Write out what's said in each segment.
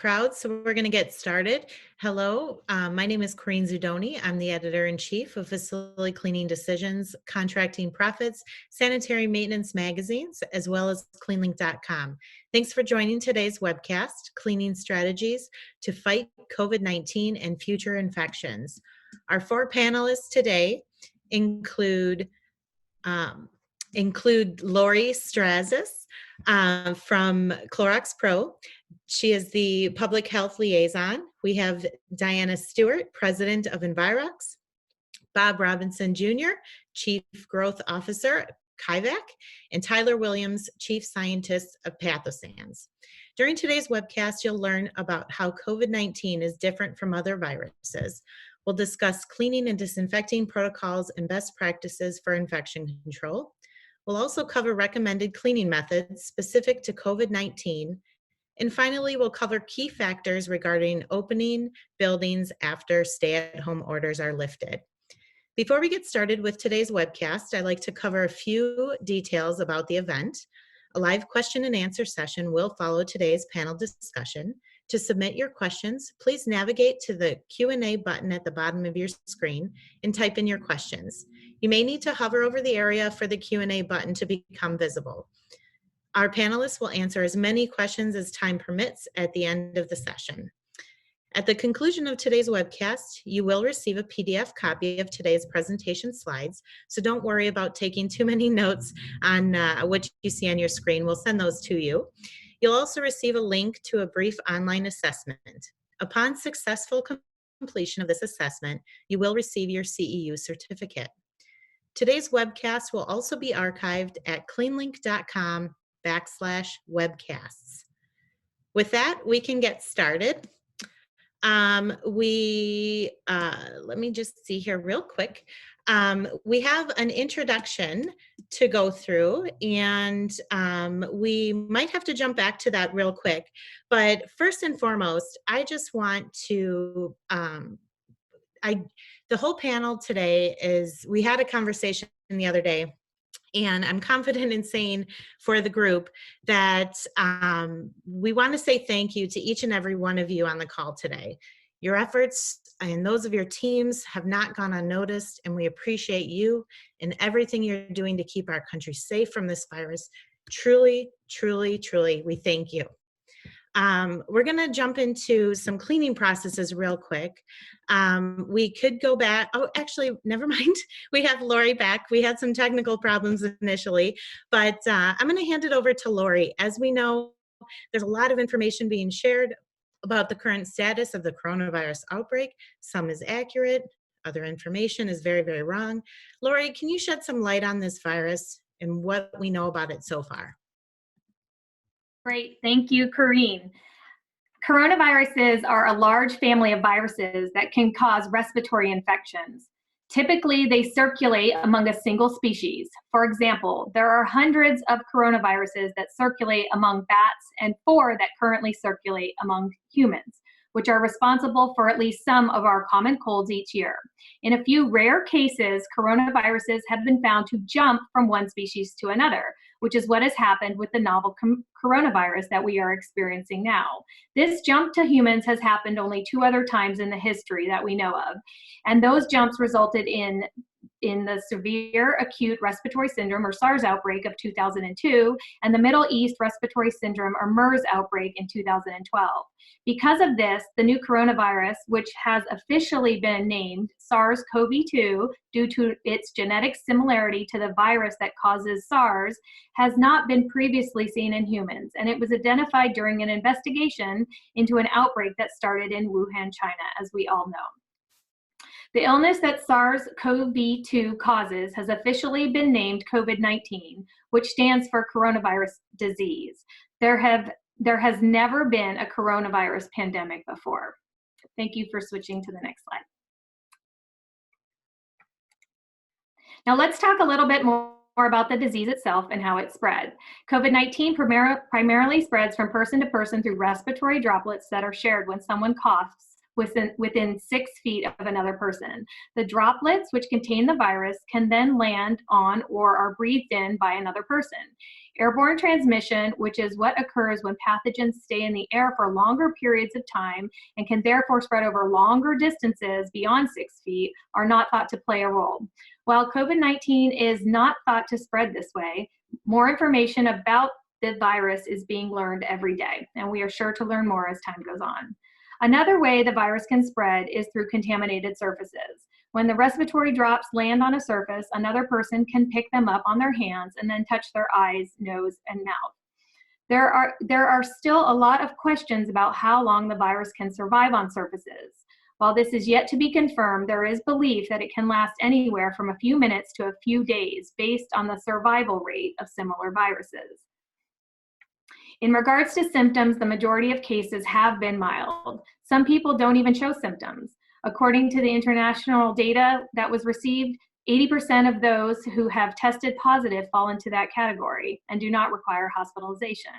crowd, so we're going to get started. Hello, my name is Corinne Zudoni. I'm the editor-in-chief of Facility Cleaning Decisions, Contracting Profits, Sanitary Maintenance Magazines, as well as cleanlink.com. Thanks for joining today's webcast, Cleaning Strategies to Fight COVID-19 and Future Infections. Our four panelists today include Lori Strazis from Clorox Pro. She is the public health liaison. We have Diana Stewart, president of Envirox, Bob Robinson Jr., chief growth officer, KIVAC, and Tyler Williams, chief scientist of Pathosans. During today's webcast, you'll learn about how COVID-19 is different from other viruses. We'll discuss cleaning and disinfecting protocols and best practices for infection control. We'll also cover recommended cleaning methods specific to COVID-19. And finally, we'll cover key factors regarding opening buildings after stay-at-home orders are lifted. Before we get started with today's webcast, I'd like to cover a few details about the event. A live question and answer session will follow today's panel discussion. To submit your questions, please navigate to the Q&A button at the bottom of your screen and type in your questions. You may need to hover over the area for the Q&A button to become visible. Our panelists will answer as many questions as time permits at the end of the session. At the conclusion of today's webcast, you will receive a PDF copy of today's presentation slides, so don't worry about taking too many notes on what you see on your screen. We'll send those to you. You'll also receive a link to a brief online assessment. Upon successful completion of this assessment, you will receive your CEU certificate. Today's webcast will also be archived at cleanlink.com/webcasts. With that, we can get started. Let me just see here real quick. We have an introduction to go through, and we might have to jump back to that real quick. But first and foremost, I just want to, the whole panel today is, we had a conversation the other day, and I'm confident in saying for the group that we want to say thank you to each and every one of you on the call today. Your efforts and those of your teams have not gone unnoticed, and we appreciate you and everything you're doing to keep our country safe from this virus. Truly, truly, truly, we thank you. We're going to jump into some cleaning processes real quick. We could go back. Oh, actually, never mind. We have Lori back. We had some technical problems initially, but I'm going to hand it over to Lori. As we know, there's a lot of information being shared about the current status of the coronavirus outbreak. Some is accurate. Other information is very, very wrong. Lori, can you shed some light on this virus and what we know about it so far? Great, thank you, Corinne. Coronaviruses are a large family of viruses that can cause respiratory infections. Typically, they circulate among a single species. For example, there are hundreds of coronaviruses that circulate among bats and 4 that currently circulate among humans, which are responsible for at least some of our common colds each year. In a few rare cases, coronaviruses have been found to jump from one species to another, which is what has happened with the novel coronavirus that we are experiencing now. This jump to humans has happened only 2 other times in the history that we know of, and those jumps resulted in the severe acute respiratory syndrome, or SARS, outbreak of 2002, and the Middle East respiratory syndrome, or MERS, outbreak in 2012. Because of this, the new coronavirus, which has officially been named SARS-CoV-2 due to its genetic similarity to the virus that causes SARS, has not been previously seen in humans, and it was identified during an investigation into an outbreak that started in Wuhan, China, as we all know. The illness that SARS-CoV-2 causes has officially been named COVID-19, which stands for coronavirus disease. There has never been a coronavirus pandemic before. Thank you for switching to the next slide. Now let's talk a little bit more about the disease itself and how it spread. COVID-19 primarily spreads from person to person through respiratory droplets that are shared when someone coughs within 6 feet of another person. The droplets, which contain the virus, can then land on or are breathed in by another person. Airborne transmission, which is what occurs when pathogens stay in the air for longer periods of time and can therefore spread over longer distances beyond 6 feet, are not thought to play a role. While COVID-19 is not thought to spread this way, more information about the virus is being learned every day, and we are sure to learn more as time goes on. Another way the virus can spread is through contaminated surfaces. When the respiratory drops land on a surface, another person can pick them up on their hands and then touch their eyes, nose, and mouth. There are still a lot of questions about how long the virus can survive on surfaces. While this is yet to be confirmed, there is belief that it can last anywhere from a few minutes to a few days based on the survival rate of similar viruses. In regards to symptoms, the majority of cases have been mild. Some people don't even show symptoms. According to the international data that was received, 80% of those who have tested positive fall into that category and do not require hospitalization.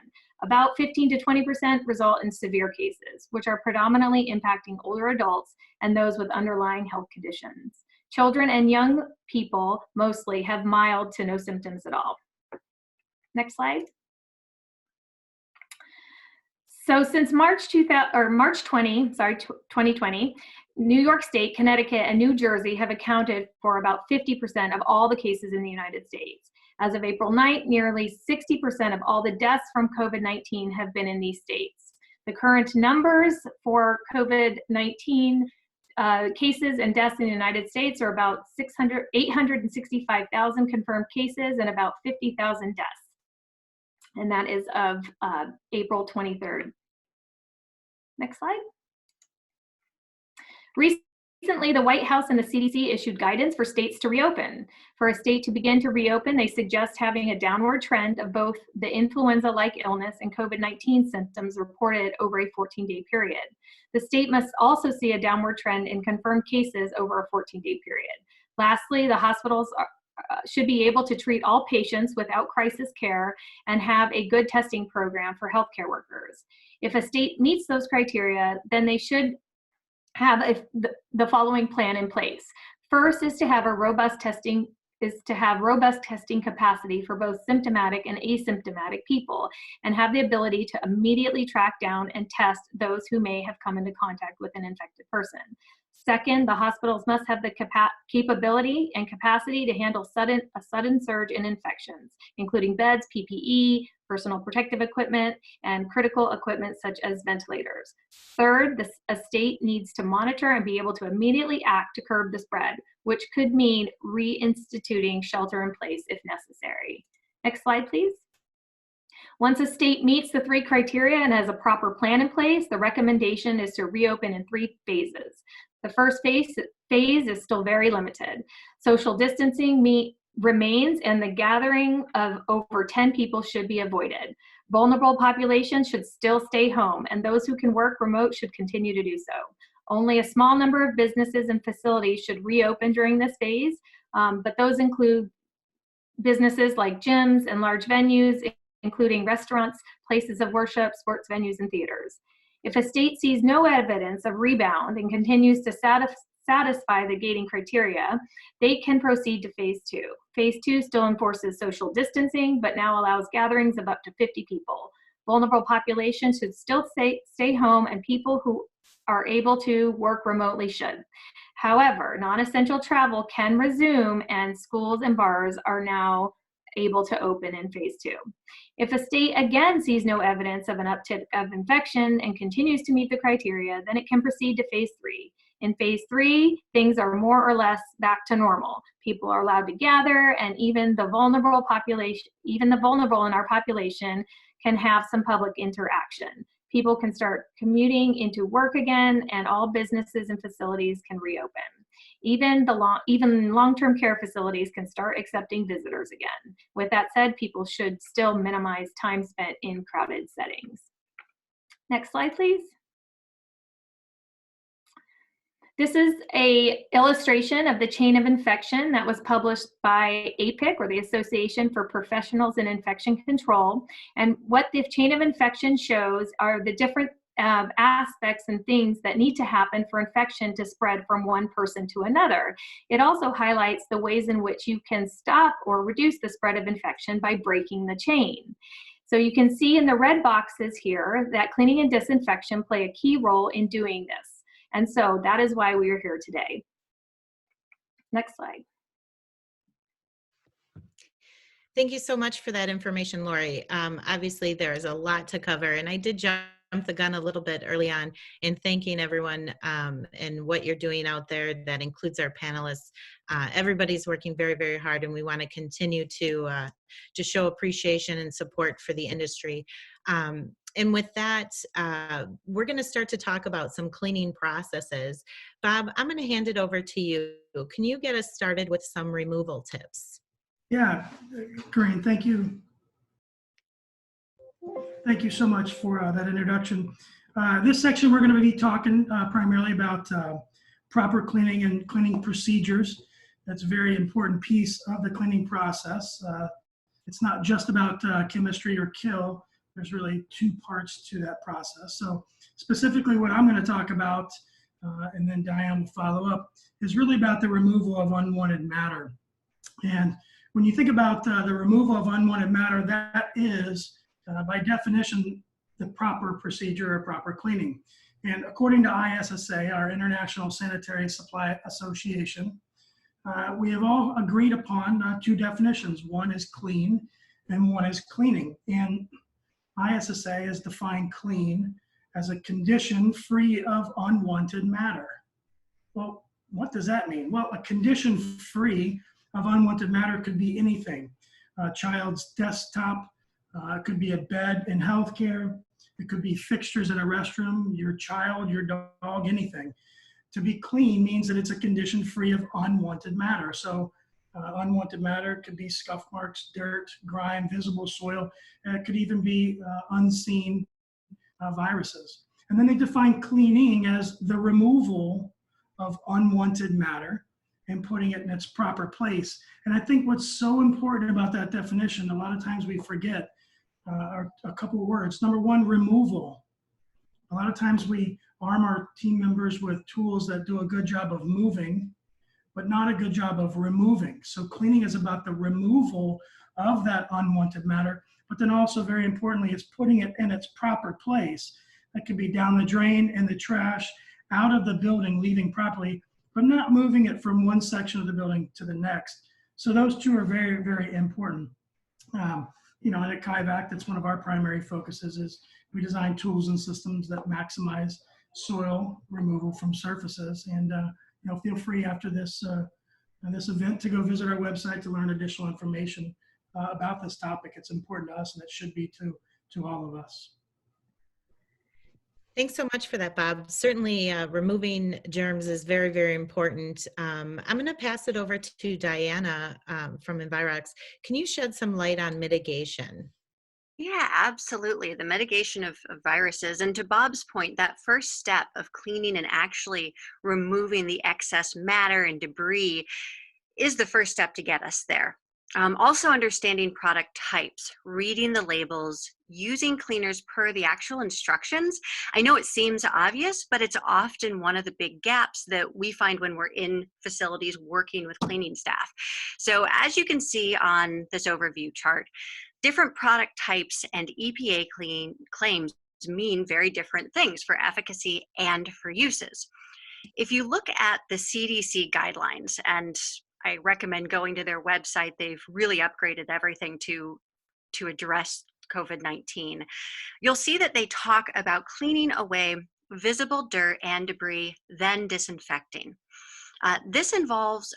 About 15 to 20% result in severe cases, which are predominantly impacting older adults and those with underlying health conditions. Children and young people mostly have mild to no symptoms at all. Next slide. So since March 2020, New York State, Connecticut, and New Jersey have accounted for about 50% of all the cases in the United States. As of April 9th, nearly 60% of all the deaths from COVID-19 have been in these states. The current numbers for COVID-19 cases and deaths in the United States are about 865,000 confirmed cases and about 50,000 deaths. And that is of April 23rd. Next slide. Recently, the White House and the CDC issued guidance for states to reopen. For a state to begin to reopen, they suggest having a downward trend of both the influenza-like illness and COVID-19 symptoms reported over a 14-day period. The state must also see a downward trend in confirmed cases over a 14-day period. Lastly, the hospitals should be able to treat all patients without crisis care and have a good testing program for healthcare workers. If a state meets those criteria, then they should have the following plan in place. First is to have robust testing capacity for both symptomatic and asymptomatic people, and have the ability to immediately track down and test those who may have come into contact with an infected person. Second, the hospitals must have the capability and capacity to handle a sudden surge in infections, including beds, PPE, personal protective equipment, and critical equipment such as ventilators. Third, a state needs to monitor and be able to immediately act to curb the spread, which could mean reinstituting shelter in place if necessary. Next slide, please. Once a state meets the 3 criteria and has a proper plan in place, the recommendation is to reopen in 3 phases. The first phase is still very limited. Social distancing remains, and the gathering of over 10 people should be avoided. Vulnerable populations should still stay home, and those who can work remote should continue to do so. Only a small number of businesses and facilities should reopen during this phase, but those include businesses like gyms and large venues, including restaurants, places of worship, sports venues, and theaters. If a state sees no evidence of rebound and continues to satisfy the gating criteria, they can proceed to phase 2. Phase 2 still enforces social distancing, but now allows gatherings of up to 50 people. Vulnerable populations should still stay home, and people who are able to work remotely should. However, non-essential travel can resume, and schools and bars are now able to open in phase 2. If a state again sees no evidence of an uptick of infection and continues to meet the criteria, then it can proceed to phase 3. In phase 3, things are more or less back to normal. People are allowed to gather, and even the vulnerable in our population can have some public interaction. People can start commuting into work again, and all businesses and facilities can reopen. Even long-term care facilities can start accepting visitors again. With that said, people should still minimize time spent in crowded settings. Next slide, please. This is an illustration of the chain of infection that was published by APIC, or the Association for Professionals in Infection Control. And what the chain of infection shows are the different aspects and things that need to happen for infection to spread from one person to another. It also highlights the ways in which you can stop or reduce the spread of infection by breaking the chain. So you can see in the red boxes here that cleaning and disinfection play a key role in doing this. And so that is why we are here today. Next slide. Thank you so much for that information, Lori. Obviously, there is a lot to cover, and I did jump the gun a little bit early on in thanking everyone and what you're doing out there. That includes our panelists. Everybody's working very, very hard, and we want to continue to show appreciation and support for the industry. And with that, we're going to start to talk about some cleaning processes. Bob, I'm going to hand it over to you. Can you get us started with some removal tips? Yeah, Corinne, thank you. Thank you so much for that introduction. This section, we're going to be talking primarily about proper cleaning and cleaning procedures. That's a very important piece of the cleaning process. It's not just about chemistry or kill. There's really two parts to that process. So specifically what I'm going to talk about, and then Diane will follow up, is really about the removal of unwanted matter. And when you think about the removal of unwanted matter, that is, by definition, the proper procedure or proper cleaning. And according to ISSA, our International Sanitary Supply Association, we have all agreed upon two definitions. One is clean and one is cleaning. And ISSA has defined clean as a condition free of unwanted matter. Well, what does that mean? Well, a condition free of unwanted matter could be anything. A child's desktop, could be a bed in healthcare. It could be fixtures in a restroom, your child, your dog, anything. To be clean means that it's a condition free of unwanted matter. So unwanted matter could be scuff marks, dirt, grime, visible soil. It could even be unseen viruses. And then they define cleaning as the removal of unwanted matter and putting it in its proper place. And I think what's so important about that definition, a lot of times we forget, are a couple of words. Number one, removal. A lot of times we arm our team members with tools that do a good job of moving, but not a good job of removing. So cleaning is about the removal of that unwanted matter, but then also very importantly, it's putting it in its proper place. That could be down the drain, in the trash, out of the building, leaving properly, but not moving it from one section of the building to the next. So those two are very, very important. You know, and at KIVAC, that's one of our primary focuses is we design tools and systems that maximize soil removal from surfaces. And you know, feel free after this this event to go visit our website to learn additional information about this topic. It's important to us, and it should be to all of us. Thanks so much for that, Bob. Certainly removing germs is very, very important. I'm going to pass it over to Diana from Envirox. Can you shed some light on mitigation? Yeah, absolutely. The mitigation of viruses. And to Bob's point, that first step of cleaning and actually removing the excess matter and debris is the first step to get us there. Also understanding product types, reading the labels, using cleaners per the actual instructions. I know it seems obvious, but it's often one of the big gaps that we find when we're in facilities working with cleaning staff. So as you can see on this overview chart, different product types and EPA claims mean very different things for efficacy and for uses. If you look at the CDC guidelines, and I recommend going to their website, they've really upgraded everything to address COVID-19. You'll see that they talk about cleaning away visible dirt and debris, then disinfecting. This involves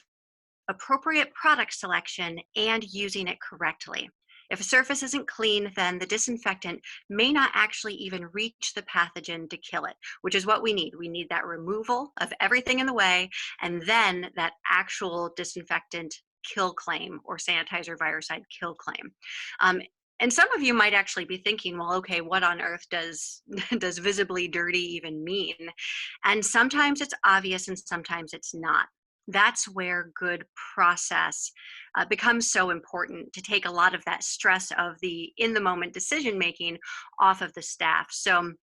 appropriate product selection and using it correctly. If a surface isn't clean, then the disinfectant may not actually even reach the pathogen to kill it, which is what we need. We need that removal of everything in the way, and then that actual disinfectant kill claim or sanitizer virucide kill claim. And some of you might actually be thinking, well, okay, what on earth does visibly dirty even mean? And sometimes it's obvious and sometimes it's not. That's where good process becomes so important, to take a lot of that stress of the in the moment decision making off of the staff. So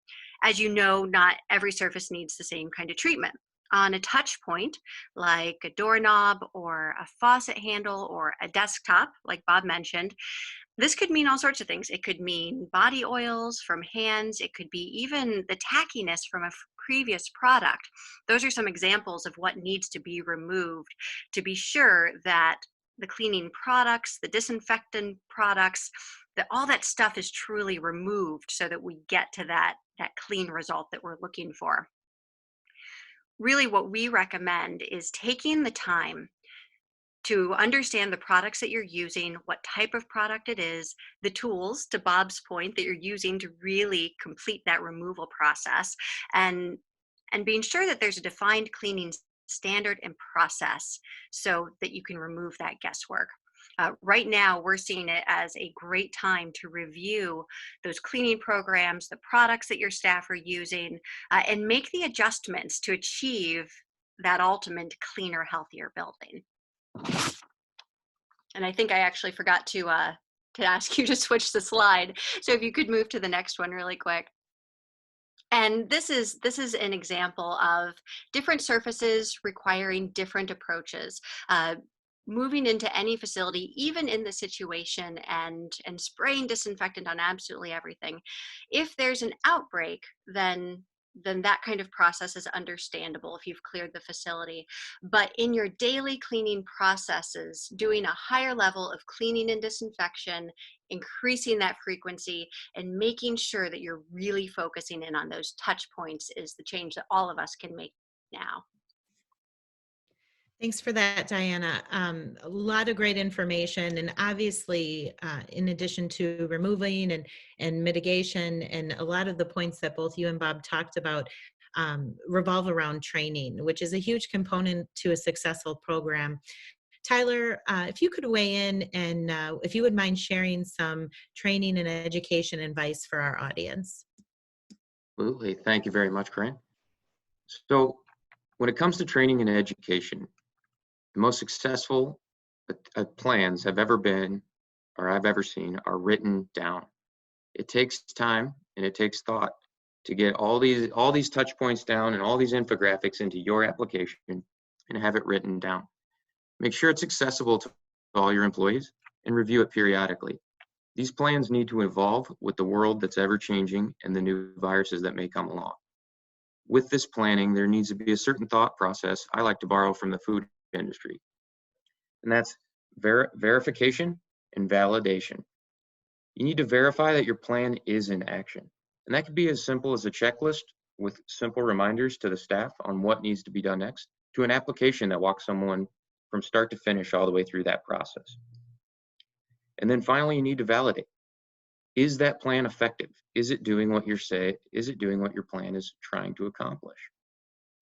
As you know, not every surface needs the same kind of treatment. On a touch point, like a doorknob or a faucet handle or a desktop, like Bob mentioned, this could mean all sorts of things. It could mean body oils from hands. It could be even the tackiness from a previous product. Those are some examples of what needs to be removed to be sure that the cleaning products, the disinfectant products, that all that stuff is truly removed so that we get to that clean result that we're looking for. Really, what we recommend is taking the time to understand the products that you're using, what type of product it is, the tools, to Bob's point, that you're using to really complete that removal process, and being sure that there's a defined cleaning standard and process so that you can remove that guesswork. Right now, we're seeing it as a great time to review those cleaning programs, the products that your staff are using, and make the adjustments to achieve that ultimate cleaner, healthier building. And I think I actually forgot to ask you to switch the slide. So if you could move to the next one really quick. And this is an example of different surfaces requiring different approaches. Moving into any facility, even in the situation, and spraying disinfectant on absolutely everything. If there's an outbreak, then that kind of process is understandable if you've cleared the facility. But in your daily cleaning processes, doing a higher level of cleaning and disinfection, increasing that frequency, and making sure that you're really focusing in on those touch points is the change that all of us can make now. Thanks for that, Diana. A lot of great information, and obviously, in addition to removing and mitigation, and a lot of the points that both you and Bob talked about revolve around training, which is a huge component to a successful program. Tyler, if you could weigh in, and if you would mind sharing some training and education advice for our audience. Absolutely. Thank you very much, Corinne. So when it comes to training and education, the most successful plans have ever been, or I've ever seen, are written down. It takes time and it takes thought to get all these touch points down and all these infographics into your application and have it written down. Make sure it's accessible to all your employees and review it periodically. These plans need to evolve with the world that's ever changing and the new viruses that may come along. With this planning, there needs to be a certain thought process I like to borrow from the food industry, and that's verification and validation. You need to verify that your plan is in action, and that could be as simple as a checklist with simple reminders to the staff on what needs to be done next, to an application that walks someone from start to finish all the way through that process. And then finally, you need to validate. Is that plan effective? Is it doing what you say? Is it doing what your plan is trying to accomplish?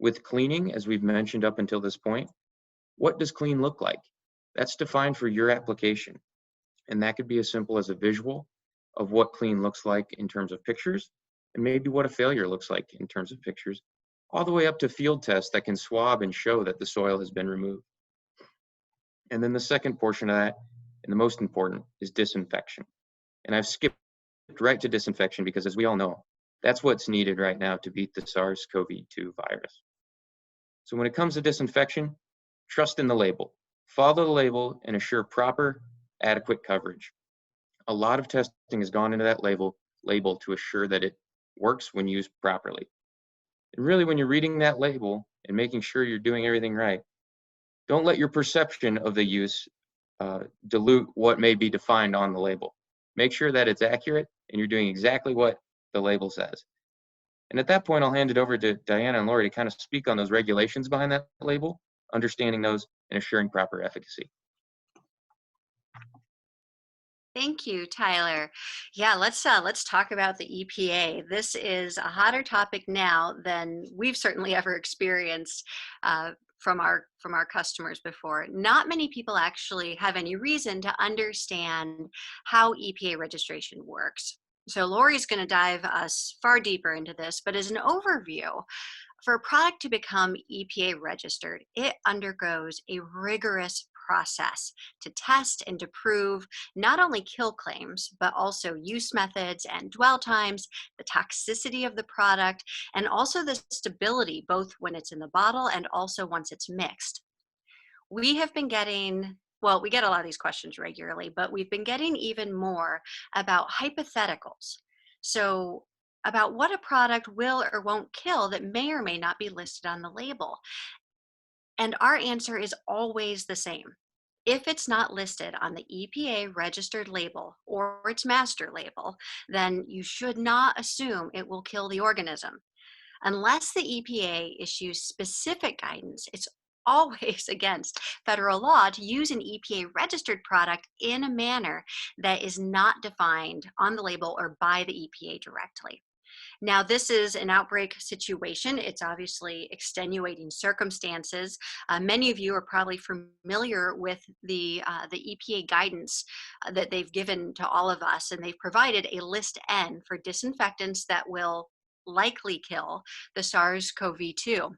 With cleaning, as we've mentioned up until this point, what does clean look like? That's defined for your application. And that could be as simple as a visual of what clean looks like in terms of pictures, and maybe what a failure looks like in terms of pictures, all the way up to field tests that can swab and show that the soil has been removed. And then the second portion of that, and the most important, is disinfection. And I've skipped right to disinfection because, as we all know, that's what's needed right now to beat the SARS-CoV-2 virus. So when it comes to disinfection, trust in the label. Follow the label and assure proper, adequate coverage. A lot of testing has gone into that label to assure that it works when used properly. And really, when you're reading that label and making sure you're doing everything right, don't let your perception of the use dilute what may be defined on the label. Make sure that it's accurate and you're doing exactly what the label says. And at that point, I'll hand it over to Diana and Lori to kind of speak on those regulations behind that label, understanding those, and assuring proper efficacy. Thank you, Tyler. Yeah, let's talk about the EPA. This is a hotter topic now than we've certainly ever experienced from our customers before. Not many people actually have any reason to understand how EPA registration works. So Lori's going to dive us far deeper into this, but as an overview, for a product to become EPA registered, it undergoes a rigorous process to test and to prove not only kill claims, but also use methods and dwell times, the toxicity of the product, and also the stability, both when it's in the bottle and also once it's mixed. We have been getting, well, we get a lot of these questions regularly, but we've been getting even more about hypotheticals. So about what a product will or won't kill that may or may not be listed on the label. And our answer is always the same. If it's not listed on the EPA registered label or its master label, then you should not assume it will kill the organism. Unless the EPA issues specific guidance, it's always against federal law to use an EPA registered product in a manner that is not defined on the label or by the EPA directly. Now, this is an outbreak situation. It's obviously extenuating circumstances. Many of you are probably familiar with the EPA guidance that they've given to all of us, and they've provided a list N for disinfectants that will likely kill the SARS-CoV-2.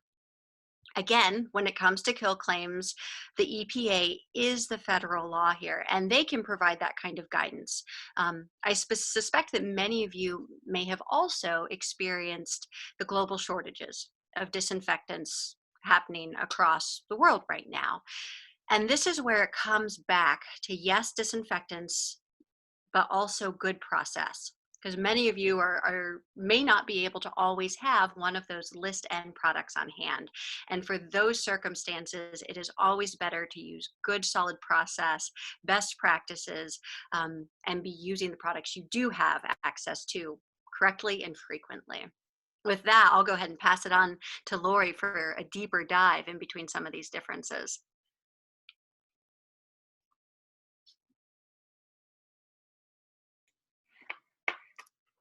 Again, when it comes to kill claims, the EPA is the federal law here, and they can provide that kind of guidance. I suspect that many of you may have also experienced the global shortages of disinfectants happening across the world right now. And this is where it comes back to, yes, disinfectants, but also good process. Because many of you may not be able to always have one of those list N products on hand. And for those circumstances, it is always better to use good, solid process, best practices, and be using the products you do have access to correctly and frequently. With that, I'll go ahead and pass it on to Lori for a deeper dive in between some of these differences.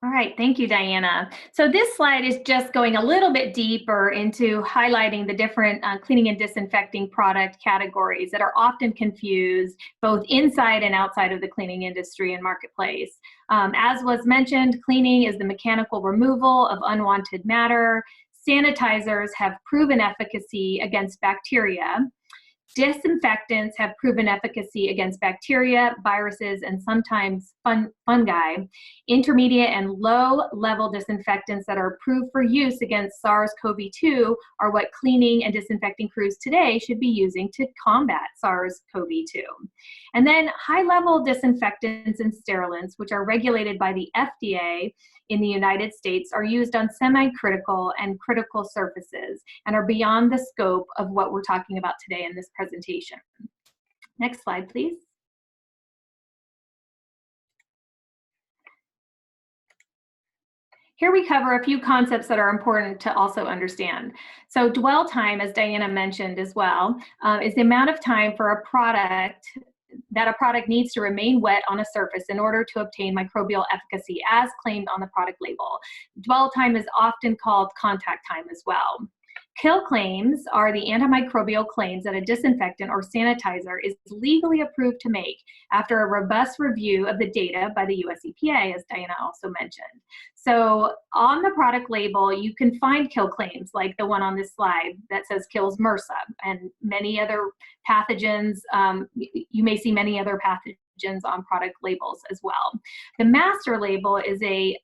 All right, thank you, Diana. So this slide is just going a little bit deeper into highlighting the different cleaning and disinfecting product categories that are often confused both inside and outside of the cleaning industry and marketplace. As was mentioned, cleaning is the mechanical removal of unwanted matter. Sanitizers have proven efficacy against bacteria. Disinfectants have proven efficacy against bacteria, viruses, and sometimes fungi. Intermediate and low-level disinfectants that are approved for use against SARS-CoV-2 are what cleaning and disinfecting crews today should be using to combat SARS-CoV-2. And then high-level disinfectants and sterilants, which are regulated by the FDA in the United States, are used on semi-critical and critical surfaces and are beyond the scope of what we're talking about today in this presentation. Next slide, please. Here we cover a few concepts that are important to also understand. So dwell time, as Diana mentioned as well, is the amount of time for a product needs to remain wet on a surface in order to obtain microbial efficacy as claimed on the product label. Dwell time is often called contact time as well. Kill claims are the antimicrobial claims that a disinfectant or sanitizer is legally approved to make after a robust review of the data by the US EPA, as Diana also mentioned. So on the product label, you can find kill claims like the one on this slide that says kills MRSA and many other pathogens. You may see many other pathogens on product labels as well. The master label is a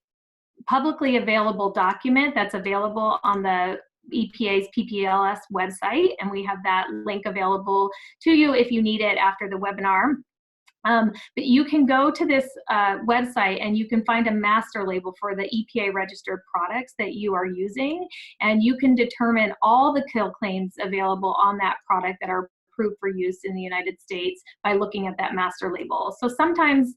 publicly available document that's available on the EPA's PPLS website, and we have that link available to you if you need it after the webinar. But you can go to this website and you can find a master label for the EPA registered products that you are using, and you can determine all the kill claims available on that product that are approved for use in the United States by looking at that master label. So sometimes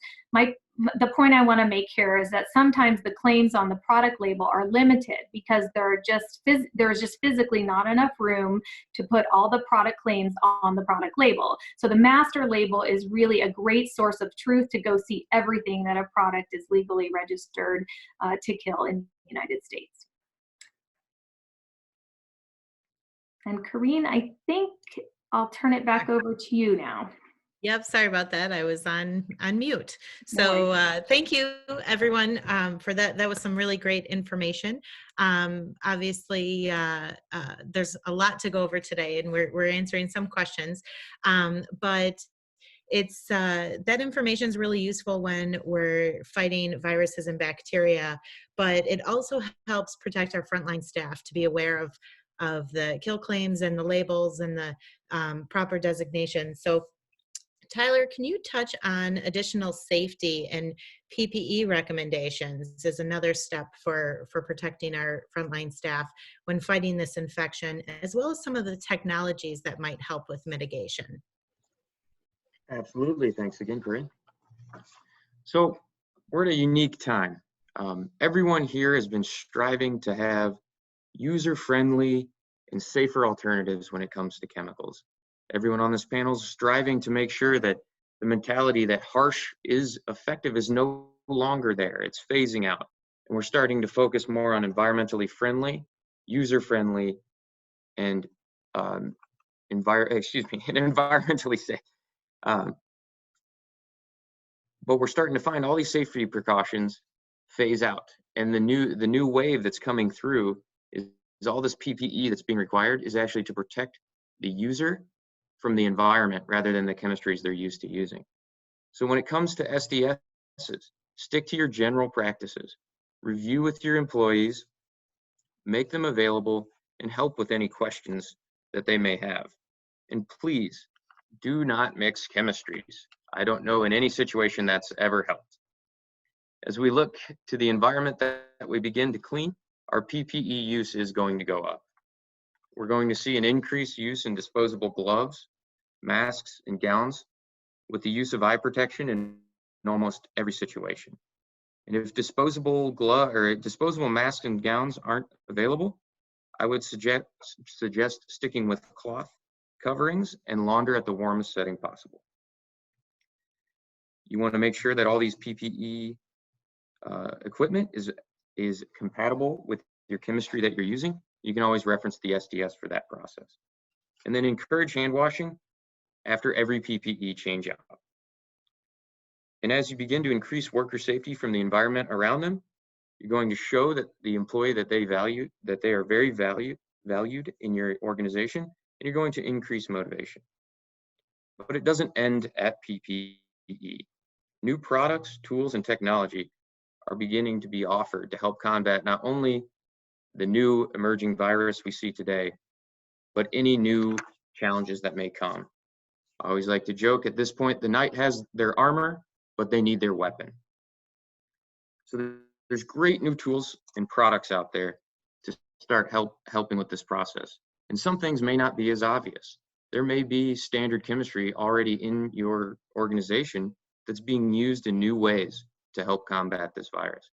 the point I want to make here is that sometimes the claims on the product label are limited because there's just physically not enough room to put all the product claims on the product label. So the master label is really a great source of truth to go see everything that a product is legally registered to kill in the United States. And Corinne, I think I'll turn it back over to you now. Yep, sorry about that. I was on mute. No So worries. thank you, everyone, for that. That was some really great information. Obviously, there's a lot to go over today, and we're answering some questions. But it's that information is really useful when we're fighting viruses and bacteria, but it also helps protect our frontline staff to be aware of the kill claims and the labels and the proper designations. So Tyler, can you touch on additional safety and PPE recommendations as another step for protecting our frontline staff when fighting this infection, as well as some of the technologies that might help with mitigation? Absolutely. Thanks again, Corinne. So we're at a unique time. Everyone here has been striving to have user-friendly and safer alternatives when it comes to chemicals. Everyone on this panel is striving to make sure that the mentality that harsh is effective is no longer there. It's phasing out. And we're starting to focus more on environmentally friendly, user-friendly, and and environmentally safe. But we're starting to find all these safety precautions phase out. And the new wave that's coming through is all this PPE that's being required is actually to protect the user from the environment rather than the chemistries they're used to using. So when it comes to SDSs, stick to your general practices, review with your employees, make them available, and help with any questions that they may have. And please do not mix chemistries. I don't know in any situation that's ever helped. As we look to the environment that we begin to clean, our PPE use is going to go up. We're going to see an increased use in disposable gloves, masks, and gowns, with the use of eye protection in almost every situation. And if disposable masks and gowns aren't available, I would suggest sticking with cloth coverings and launder at the warmest setting possible. You want to make sure that all these PPE equipment is compatible with your chemistry that you're using. You can always reference the SDS for that process. And then encourage hand washing after every PPE change out. And as you begin to increase worker safety from the environment around them, you're going to show that the employee that they are very valued in your organization, and you're going to increase motivation. But it doesn't end at PPE. New products, tools, and technology are beginning to be offered to help combat not only the new emerging virus we see today, but any new challenges that may come. I always like to joke, at this point, the knight has their armor, but they need their weapon. So there's great new tools and products out there to start helping with this process. And some things may not be as obvious. There may be standard chemistry already in your organization that's being used in new ways to help combat this virus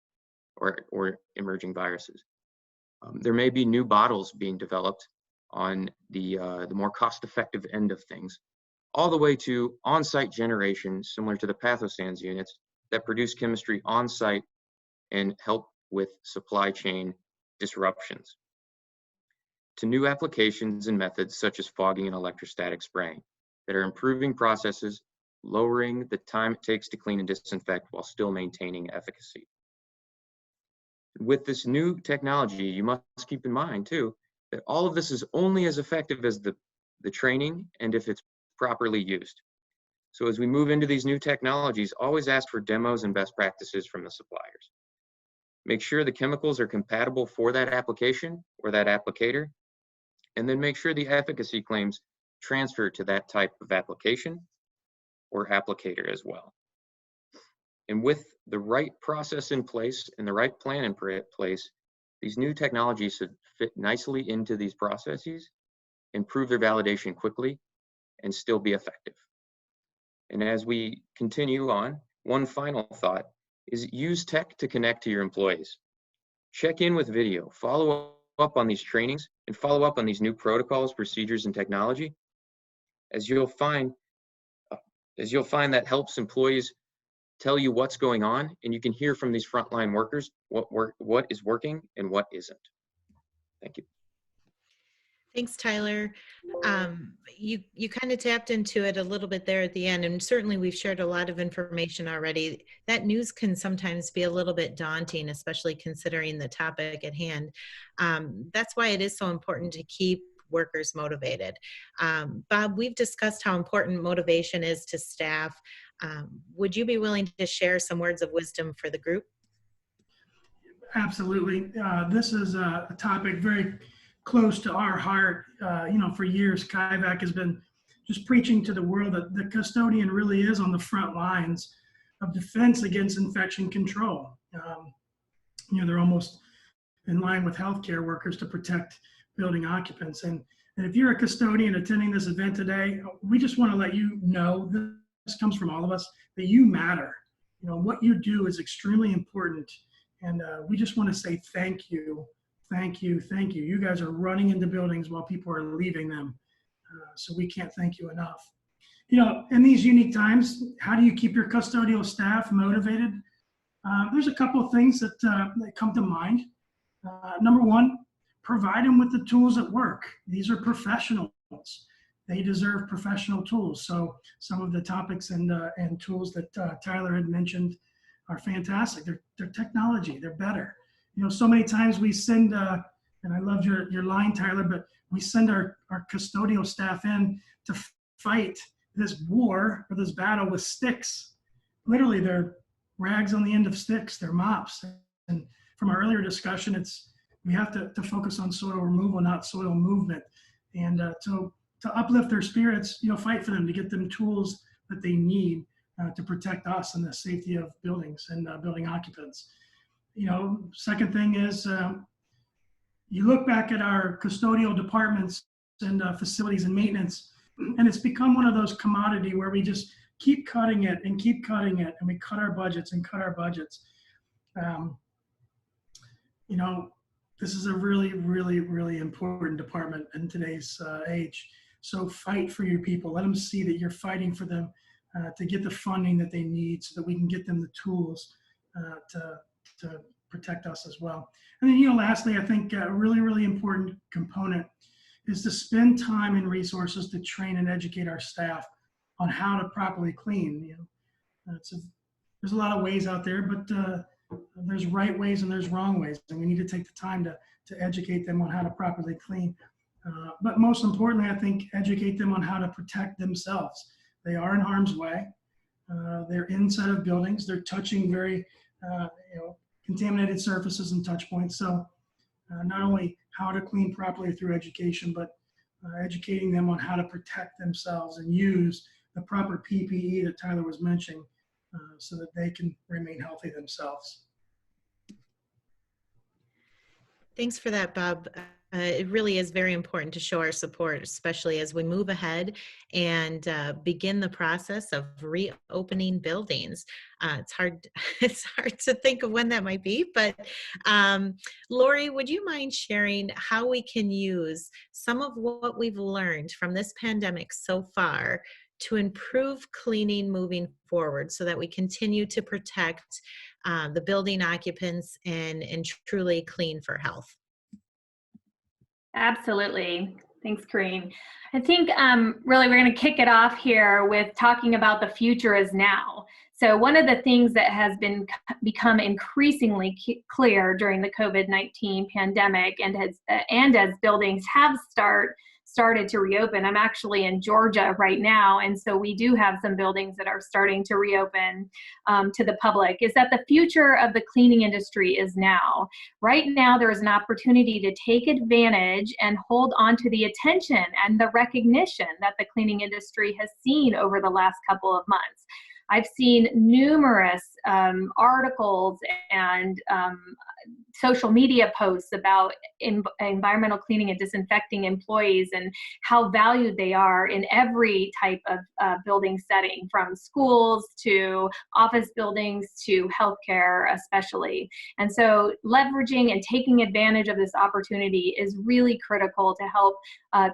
or emerging viruses. There may be new bottles being developed on the more cost-effective end of things, all the way to on-site generation, similar to the PathoSans units that produce chemistry on-site and help with supply chain disruptions, to new applications and methods such as fogging and electrostatic spraying that are improving processes, lowering the time it takes to clean and disinfect while still maintaining efficacy. With this new technology, you must keep in mind too, that all of this is only as effective as the training and if it's properly used. So as we move into these new technologies, always ask for demos and best practices from the suppliers. Make sure the chemicals are compatible for that application or that applicator, and then make sure the efficacy claims transfer to that type of application or applicator as well. And with the right process in place and the right plan in place, these new technologies should fit nicely into these processes, improve their validation quickly, and still be effective. And as we continue on, one final thought is use tech to connect to your employees. Check in with video, follow up on these trainings, and follow up on these new protocols, procedures, and technology. As you'll find that helps employees tell you what's going on, and you can hear from these frontline workers what is working and what isn't. Thank you. Thanks, Tyler. You kind of tapped into it a little bit there at the end, and certainly we've shared a lot of information already. That news can sometimes be a little bit daunting, especially considering the topic at hand. That's why it is so important to keep workers motivated. Bob, we've discussed how important motivation is to staff. Would you be willing to share some words of wisdom for the group? Absolutely. This is a topic very close to our heart. For years, KIVAC has been just preaching to the world that the custodian really is on the front lines of defense against infection control. They're almost in line with healthcare workers to protect building occupants. And if you're a custodian attending this event today, we just want to let you know, this comes from all of us, that you matter. What you do is extremely important. And we just want to say thank you, thank you, thank you. You guys are running into buildings while people are leaving them. So we can't thank you enough. In these unique times, how do you keep your custodial staff motivated? There's a couple of things that come to mind. Number one, provide them with the tools at work. These are professionals. They deserve professional tools. So some of the topics and tools that Tyler had mentioned are fantastic. They're technology, they're better. So many times we send, and I loved your line, Tyler, but we send our custodial staff in to fight this war or this battle with sticks. Literally, they're rags on the end of sticks, they're mops. And from our earlier discussion, we have to focus on soil removal, not soil movement. And to uplift their spirits, fight for them, to get them tools that they need to protect us and the safety of buildings and building occupants. Second thing is you look back at our custodial departments and facilities and maintenance, and it's become one of those commodity where we just keep cutting it and keep cutting it, and we cut our budgets and cut our budgets. This is a really, really, really important department in today's age. So fight for your people. Let them see that you're fighting for them to get the funding that they need so that we can get them the tools to protect us as well. And then, lastly, I think a really, really important component is to spend time and resources to train and educate our staff on how to properly clean. There's a lot of ways out there, but there's right ways and there's wrong ways, and we need to take the time to educate them on how to properly clean. But most importantly, I think educate them on how to protect themselves. They are in harm's way. They're inside of buildings. They're touching very contaminated surfaces and touch points. So not only how to clean properly through education, but educating them on how to protect themselves and use the proper PPE that Tyler was mentioning so that they can remain healthy themselves. Thanks for that, Bob. It really is very important to show our support, especially as we move ahead and begin the process of reopening buildings. It's hard to think of when that might be, but Lori, would you mind sharing how we can use some of what we've learned from this pandemic so far to improve cleaning moving forward so that we continue to protect the building occupants and truly clean for health? Absolutely. Thanks, Corrine. I think really we're going to kick it off here with talking about the future is now. So one of the things that has become increasingly clear during the COVID-19 pandemic and as buildings have started to reopen. I'm actually in Georgia right now, and so we do have some buildings that are starting to reopen to the public, is that the future of the cleaning industry is now. Right now, there is an opportunity to take advantage and hold on to the attention and the recognition that the cleaning industry has seen over the last couple of months. I've seen numerous articles and social media posts about environmental cleaning and disinfecting employees and how valued they are in every type of building setting, from schools to office buildings to healthcare especially. And so leveraging and taking advantage of this opportunity is really critical to help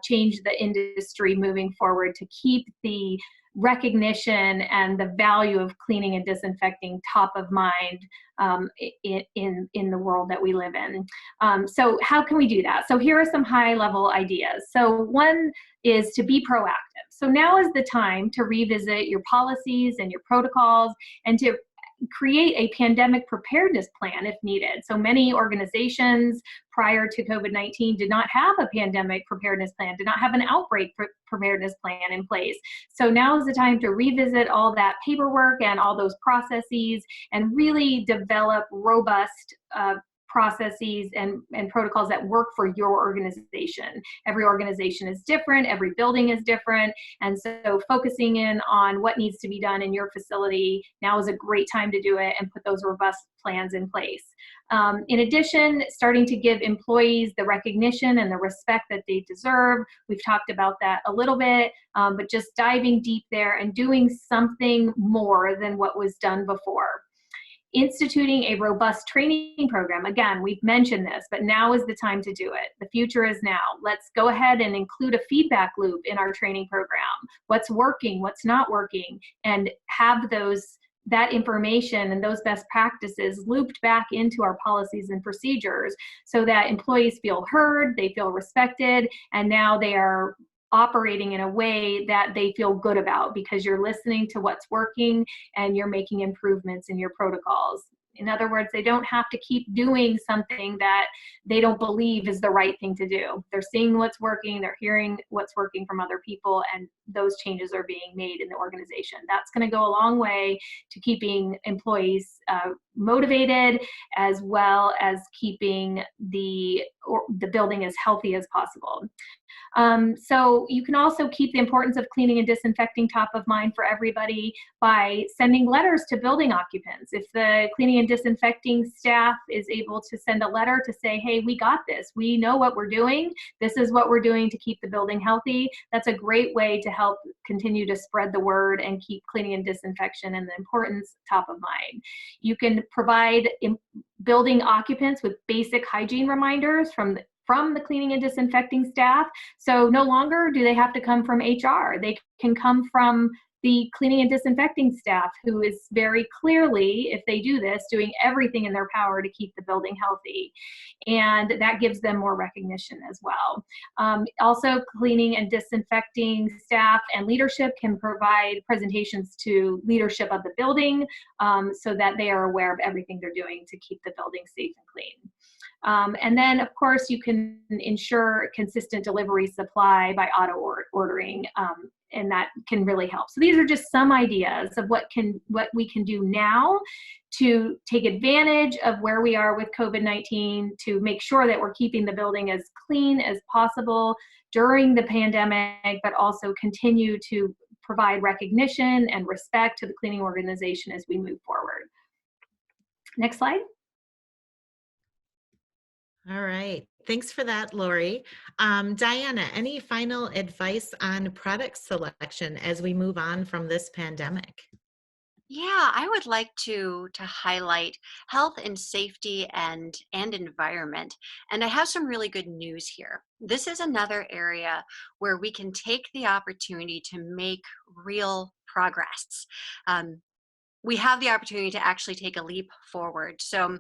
change the industry moving forward, to keep the recognition and the value of cleaning and disinfecting top of mind in the world that we live in. So how can we do that? So here are some high level ideas. So one is to be proactive. So now is the time to revisit your policies and your protocols and to create a pandemic preparedness plan if needed. So many organizations prior to COVID-19 did not have a pandemic preparedness plan, did not have an outbreak preparedness plan in place. So now is the time to revisit all that paperwork and all those processes and really develop robust processes and protocols that work for your organization. Every organization is different, every building is different, and so focusing in on what needs to be done in your facility, now is a great time to do it and put those robust plans in place. In addition, starting to give employees the recognition and the respect that they deserve. We've talked about that a little bit, but just diving deep there and doing something more than what was done before. Instituting a robust training program. Again, we've mentioned this, but now is the time to do it. The future is now. Let's go ahead and include a feedback loop in our training program. What's working, what's not working, and have that information and those best practices looped back into our policies and procedures so that employees feel heard, they feel respected, and now they are operating in a way that they feel good about because you're listening to what's working and you're making improvements in your protocols. In other words, they don't have to keep doing something that they don't believe is the right thing to do. They're seeing what's working, they're hearing what's working from other people, and those changes are being made in the organization. That's going to go a long way to keeping employees motivated, as well as keeping the building as healthy as possible. So you can also keep the importance of cleaning and disinfecting top of mind for everybody by sending letters to building occupants. If the cleaning and disinfecting staff is able to send a letter to say, hey, we got this, we know what we're doing, this is what we're doing to keep the building healthy, that's a great way to help continue to spread the word and keep cleaning and disinfection and the importance top of mind. You can provide building occupants with basic hygiene reminders from the cleaning and disinfecting staff. So no longer do they have to come from HR. They can come from the cleaning and disinfecting staff, who is very clearly, if they do this, doing everything in their power to keep the building healthy. And that gives them more recognition as well. Also, cleaning and disinfecting staff and leadership can provide presentations to leadership of the building so that they are aware of everything they're doing to keep the building safe and clean. And then, of course, you can ensure consistent delivery supply by auto ordering, and that can really help. So these are just some ideas of what we can do now to take advantage of where we are with COVID-19, to make sure that we're keeping the building as clean as possible during the pandemic, but also continue to provide recognition and respect to the cleaning organization as we move forward. Next slide. All right. Thanks for that, Lori. Diana, any final advice on product selection as we move on from this pandemic? Yeah, I would like to highlight health and safety and environment. And I have some really good news here. This is another area where we can take the opportunity to make real progress. We have the opportunity to actually take a leap forward. So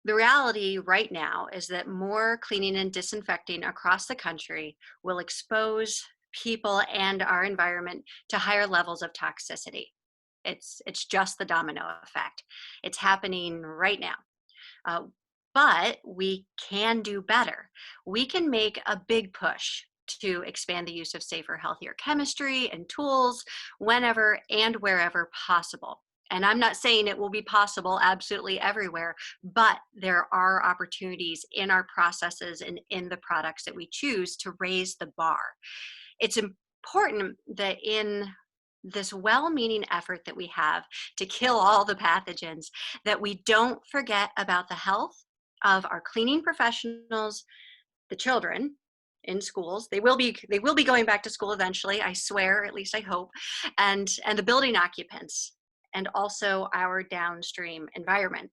the reality right now is that more cleaning and disinfecting across the country will expose people and our environment to higher levels of toxicity. It's just the domino effect. It's happening right now. But we can do better. We can make a big push to expand the use of safer, healthier chemistry and tools whenever and wherever possible. And I'm not saying it will be possible absolutely everywhere, but there are opportunities in our processes and in the products that we choose to raise the bar. It's important that in this well-meaning effort that we have to kill all the pathogens, that we don't forget about the health of our cleaning professionals, the children in schools. They will be going back to school eventually, I swear, at least I hope, and the building occupants, and also our downstream environment.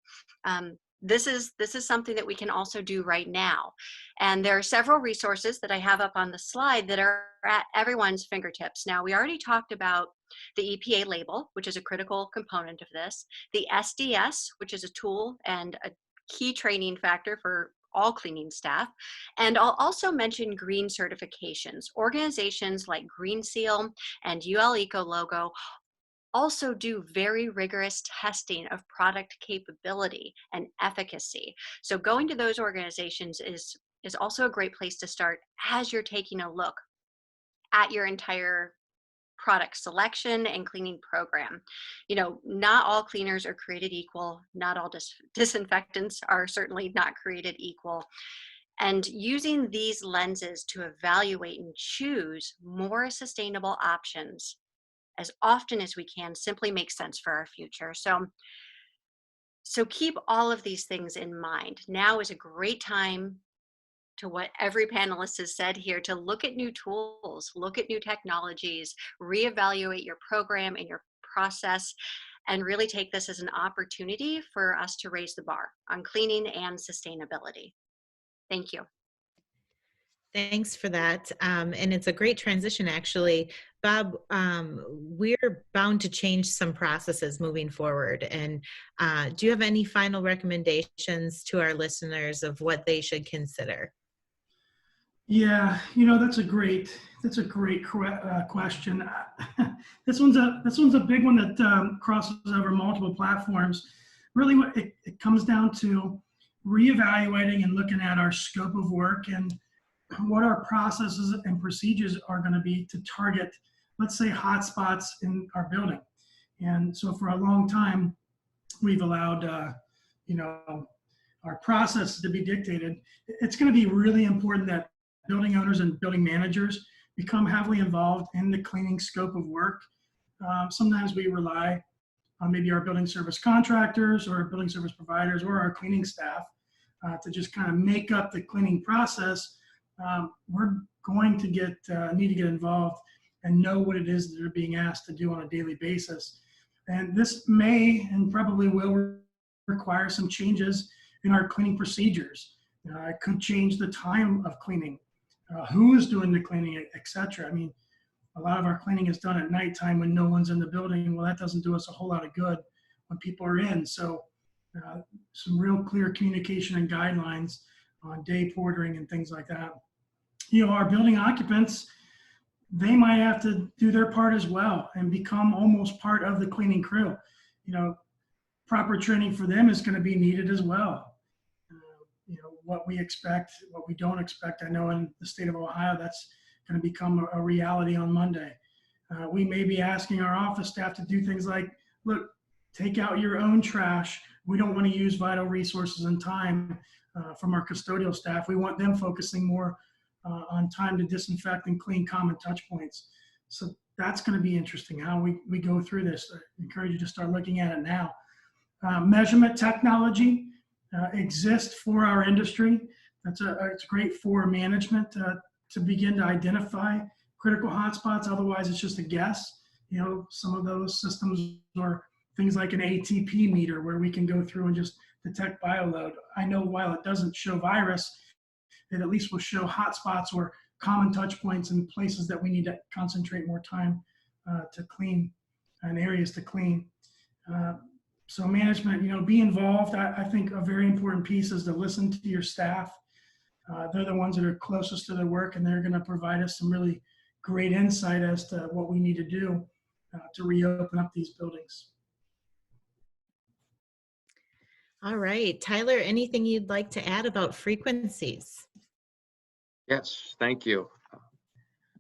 this is something that we can also do right now. And there are several resources that I have up on the slide that are at everyone's fingertips. Now, we already talked about the EPA label, which is a critical component of this, the SDS, which is a tool and a key training factor for all cleaning staff. And I'll also mention green certifications. Organizations like Green Seal and UL Eco Logo also do very rigorous testing of product capability and efficacy. So going to those organizations is also a great place to start as you're taking a look at your entire product selection and cleaning program. You know, not all cleaners are created equal. Not all disinfectants are certainly not created equal. And using these lenses to evaluate and choose more sustainable options as often as we can simply makes sense for our future. So keep all of these things in mind. Now is a great time, to what every panelist has said here, to look at new tools, look at new technologies, reevaluate your program and your process, and really take this as an opportunity for us to raise the bar on cleaning and sustainability. Thank you. Thanks for that. And it's a great transition, actually. Bob, we're bound to change some processes moving forward. And do you have any final recommendations to our listeners of what they should consider? Yeah, you know, that's a great question. This one's a big one that crosses over multiple platforms. Really, what it comes down to reevaluating and looking at our scope of work and what our processes and procedures are going to be to target, let's say, hotspots in our building. And so for a long time, we've allowed, you know, our process to be dictated. It's going to be really important that building owners and building managers become heavily involved in the cleaning scope of work. Sometimes we rely on maybe our building service contractors or building service providers or our cleaning staff to just kind of make up the cleaning process. We're going to need to get involved and know what it is that they're being asked to do on a daily basis. And this may and probably will require some changes in our cleaning procedures. It could change the time of cleaning, who is doing the cleaning, etc. I mean, a lot of our cleaning is done at nighttime when no one's in the building. Well, that doesn't do us a whole lot of good when people are in. So some real clear communication and guidelines on day portering and things like that. You know, our building occupants, they might have to do their part as well and become almost part of the cleaning crew. You know, proper training for them is going to be needed as well. You know, what we expect, what we don't expect. I know in the state of Ohio, that's going to become a reality on Monday. We may be asking our office staff to do things like, look, take out your own trash. We don't want to use vital resources and time from our custodial staff. We want them focusing more on time to disinfect and clean common touch points. So that's going to be interesting how we go through this. I encourage you to start looking at it now. Measurement technology exists for our industry. It's great for management to begin to identify critical hotspots. Otherwise, it's just a guess. You know, some of those systems are things like an ATP meter where we can go through and just detect bioload. I know while it doesn't show virus, it at least will show hotspots or common touch points and places that we need to concentrate more time to clean and areas to clean. So management, you know, be involved. I think a very important piece is to listen to your staff. They're the ones that are closest to their work, and they're going to provide us some really great insight as to what we need to do to reopen up these buildings. All right, Tyler, anything you'd like to add about frequencies? Yes, thank you.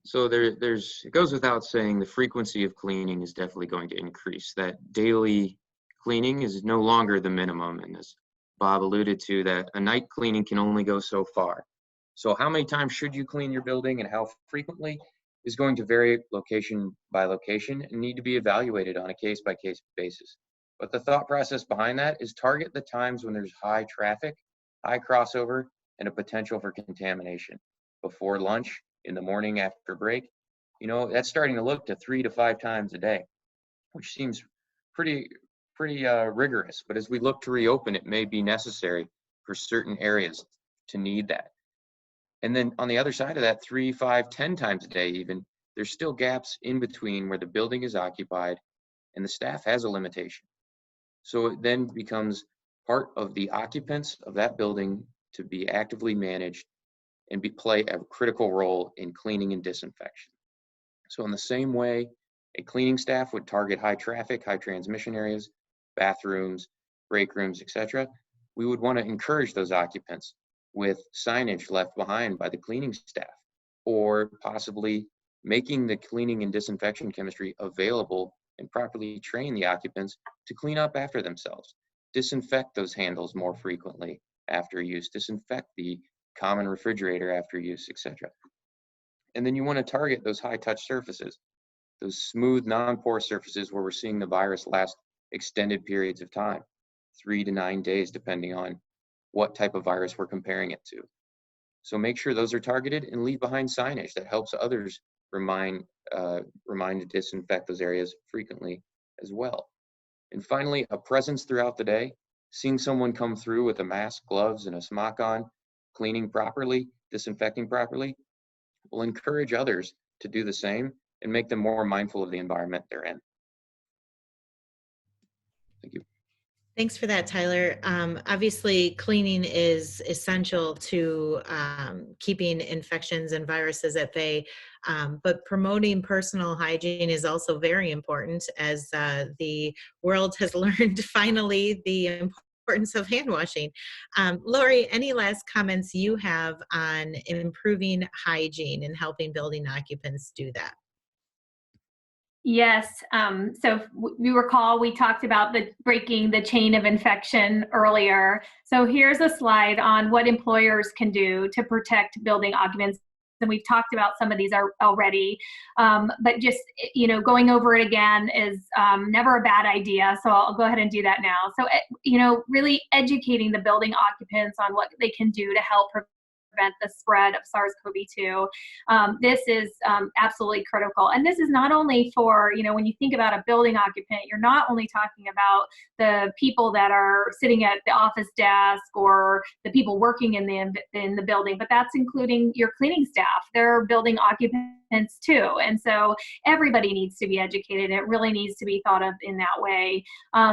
So it goes without saying the frequency of cleaning is definitely going to increase. That daily cleaning is no longer the minimum, and as Bob alluded to, that a night cleaning can only go so far. So how many times should you clean your building and how frequently is going to vary location by location and need to be evaluated on a case-by-case basis. But the thought process behind that is target the times when there's high traffic, high crossover, and a potential for contamination. Before lunch, in the morning after break, you know, that's starting to look to 3 to 5 times a day, which seems pretty pretty rigorous, but as we look to reopen, it may be necessary for certain areas to need that. And then on the other side of that, 3, 5, 10 times a day even, there's still gaps in between where the building is occupied and the staff has a limitation. So it then becomes part of the occupants of that building to be actively managed and play a critical role in cleaning and disinfection. So in the same way, a cleaning staff would target high traffic, high transmission areas, bathrooms, break rooms, etc., we would want to encourage those occupants with signage left behind by the cleaning staff, or possibly making the cleaning and disinfection chemistry available and properly train the occupants to clean up after themselves, disinfect those handles more frequently after use, disinfect the common refrigerator after use, etc. And then you want to target those high touch surfaces, those smooth, non-porous surfaces where we're seeing the virus last extended periods of time, 3 to 9 days, depending on what type of virus we're comparing it to. So make sure those are targeted and leave behind signage that helps others remind to disinfect those areas frequently as well. And finally, a presence throughout the day, seeing someone come through with a mask, gloves, and a smock on, cleaning properly, disinfecting properly, will encourage others to do the same and make them more mindful of the environment they're in. Thank you. Thanks for that, Tyler. Obviously, cleaning is essential to keeping infections and viruses at bay, but promoting personal hygiene is also very important, as the world has learned finally the importance of hand washing. Lori, any last comments you have on improving hygiene and helping building occupants do that? Yes. So you recall we talked about the breaking the chain of infection earlier. So here's a slide on what employers can do to protect building occupants. And we've talked about some of these already, but just, going over it again is never a bad idea. So I'll go ahead and do that now. So, really educating the building occupants on what they can do to help prevent the spread of SARS-CoV-2. This is absolutely critical. And this is not only for, when you think about a building occupant, you're not only talking about the people that are sitting at the office desk or the people working in the building, but that's including your cleaning staff. They're building occupants too. And so everybody needs to be educated. It really needs to be thought of in that way.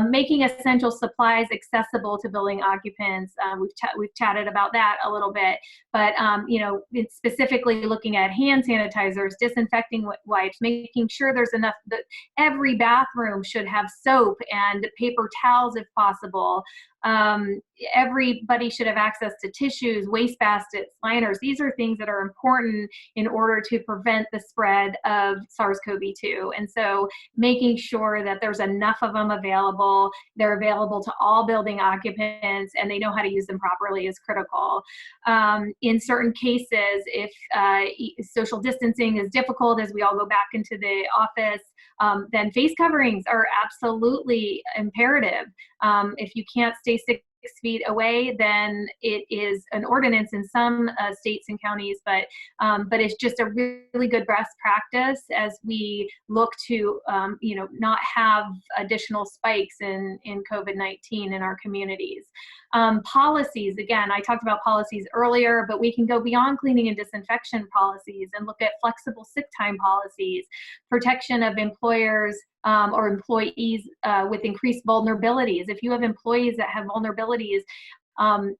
Making essential supplies accessible to building occupants. We've chatted about that a little bit. But, it's specifically looking at hand sanitizers, disinfecting wipes, making sure there's enough, that every bathroom should have soap and paper towels if possible. Everybody should have access to tissues, waste baskets, liners. These are things that are important in order to prevent the spread of SARS-CoV-2. And so making sure that there's enough of them available, they're available to all building occupants, and they know how to use them properly is critical. In certain cases, if social distancing is difficult as we all go back into the office, then face coverings are absolutely imperative. If you can't stay 6 feet away, then it is an ordinance in some states and counties, but it's just a really good best practice as we look to not have additional spikes in COVID-19 in our communities. Policies, again, I talked about policies earlier, but we can go beyond cleaning and disinfection policies and look at flexible sick time policies, protection of employers or employees with increased vulnerabilities. If you have employees that have vulnerabilities,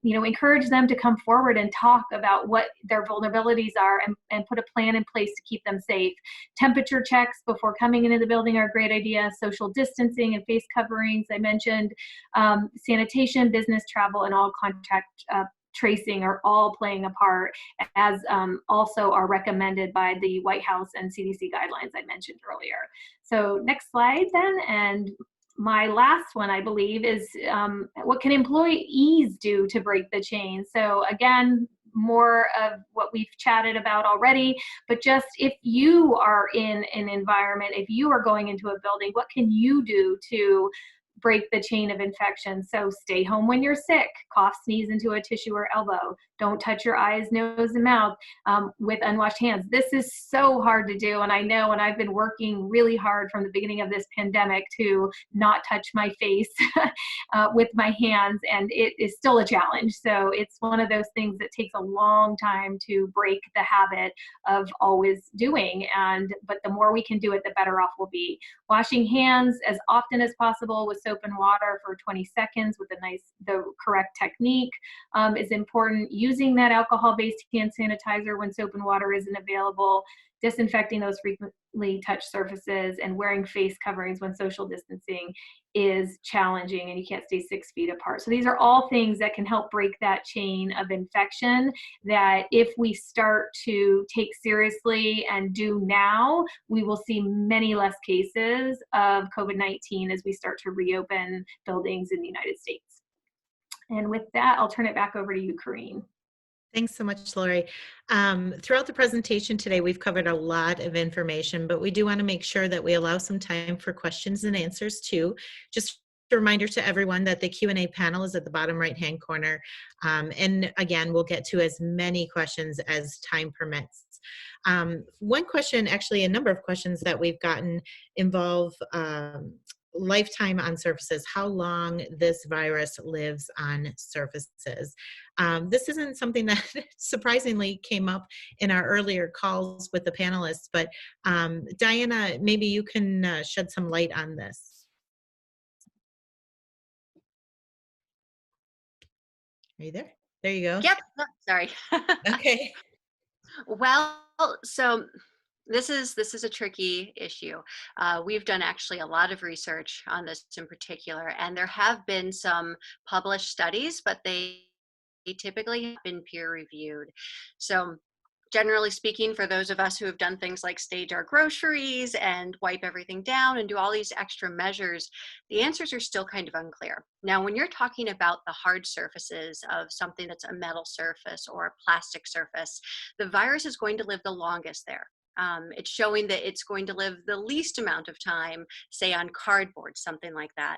encourage them to come forward and talk about what their vulnerabilities are and put a plan in place to keep them safe. Temperature checks before coming into the building are a great idea. Social distancing and face coverings, I mentioned. Sanitation, business travel, and all contact tracing are all playing a part, as also are recommended by the White House and CDC guidelines I mentioned earlier. So next slide then, and my last one, I believe, is what can employees do to break the chain? So again, more of what we've chatted about already, but just if you are in an environment, if you are going into a building, what can you do to break the chain of infection. So stay home when you're sick, cough, sneeze into a tissue or elbow. Don't touch your eyes, nose, and mouth with unwashed hands. This is so hard to do. And I know, and I've been working really hard from the beginning of this pandemic to not touch my face with my hands, and it is still a challenge. So it's one of those things that takes a long time to break the habit of always doing. But the more we can do it, the better off we'll be. Washing hands as often as possible with soap and water for 20 seconds with the correct technique is important. Using that alcohol-based hand sanitizer when soap and water isn't available, disinfecting those frequently touched surfaces, and wearing face coverings when social distancing is challenging and you can't stay 6 feet apart. So these are all things that can help break that chain of infection that if we start to take seriously and do now, we will see many less cases of COVID-19 as we start to reopen buildings in the United States. And with that, I'll turn it back over to you, Corrine. Thanks so much, Lori. Throughout the presentation today, we've covered a lot of information, but we do want to make sure that we allow some time for questions and answers too. Just a reminder to everyone that the Q&A panel is at the bottom right-hand corner. And again, we'll get to as many questions as time permits. One question, actually a number of questions that we've gotten involve lifetime on surfaces, how long this virus lives on surfaces. This isn't something that surprisingly came up in our earlier calls with the panelists, but Diana, maybe you can shed some light on this. Are you there? There you go. Yep. Oh, sorry. Okay. Well, so this is a tricky issue. We've done actually a lot of research on this in particular, and there have been some published studies, but they typically have been peer reviewed. So generally speaking, for those of us who have done things like stage our groceries and wipe everything down and do all these extra measures, the answers are still kind of unclear. Now, when you're talking about the hard surfaces of something that's a metal surface or a plastic surface, the virus is going to live the longest there. It's showing that it's going to live the least amount of time, say on cardboard, something like that.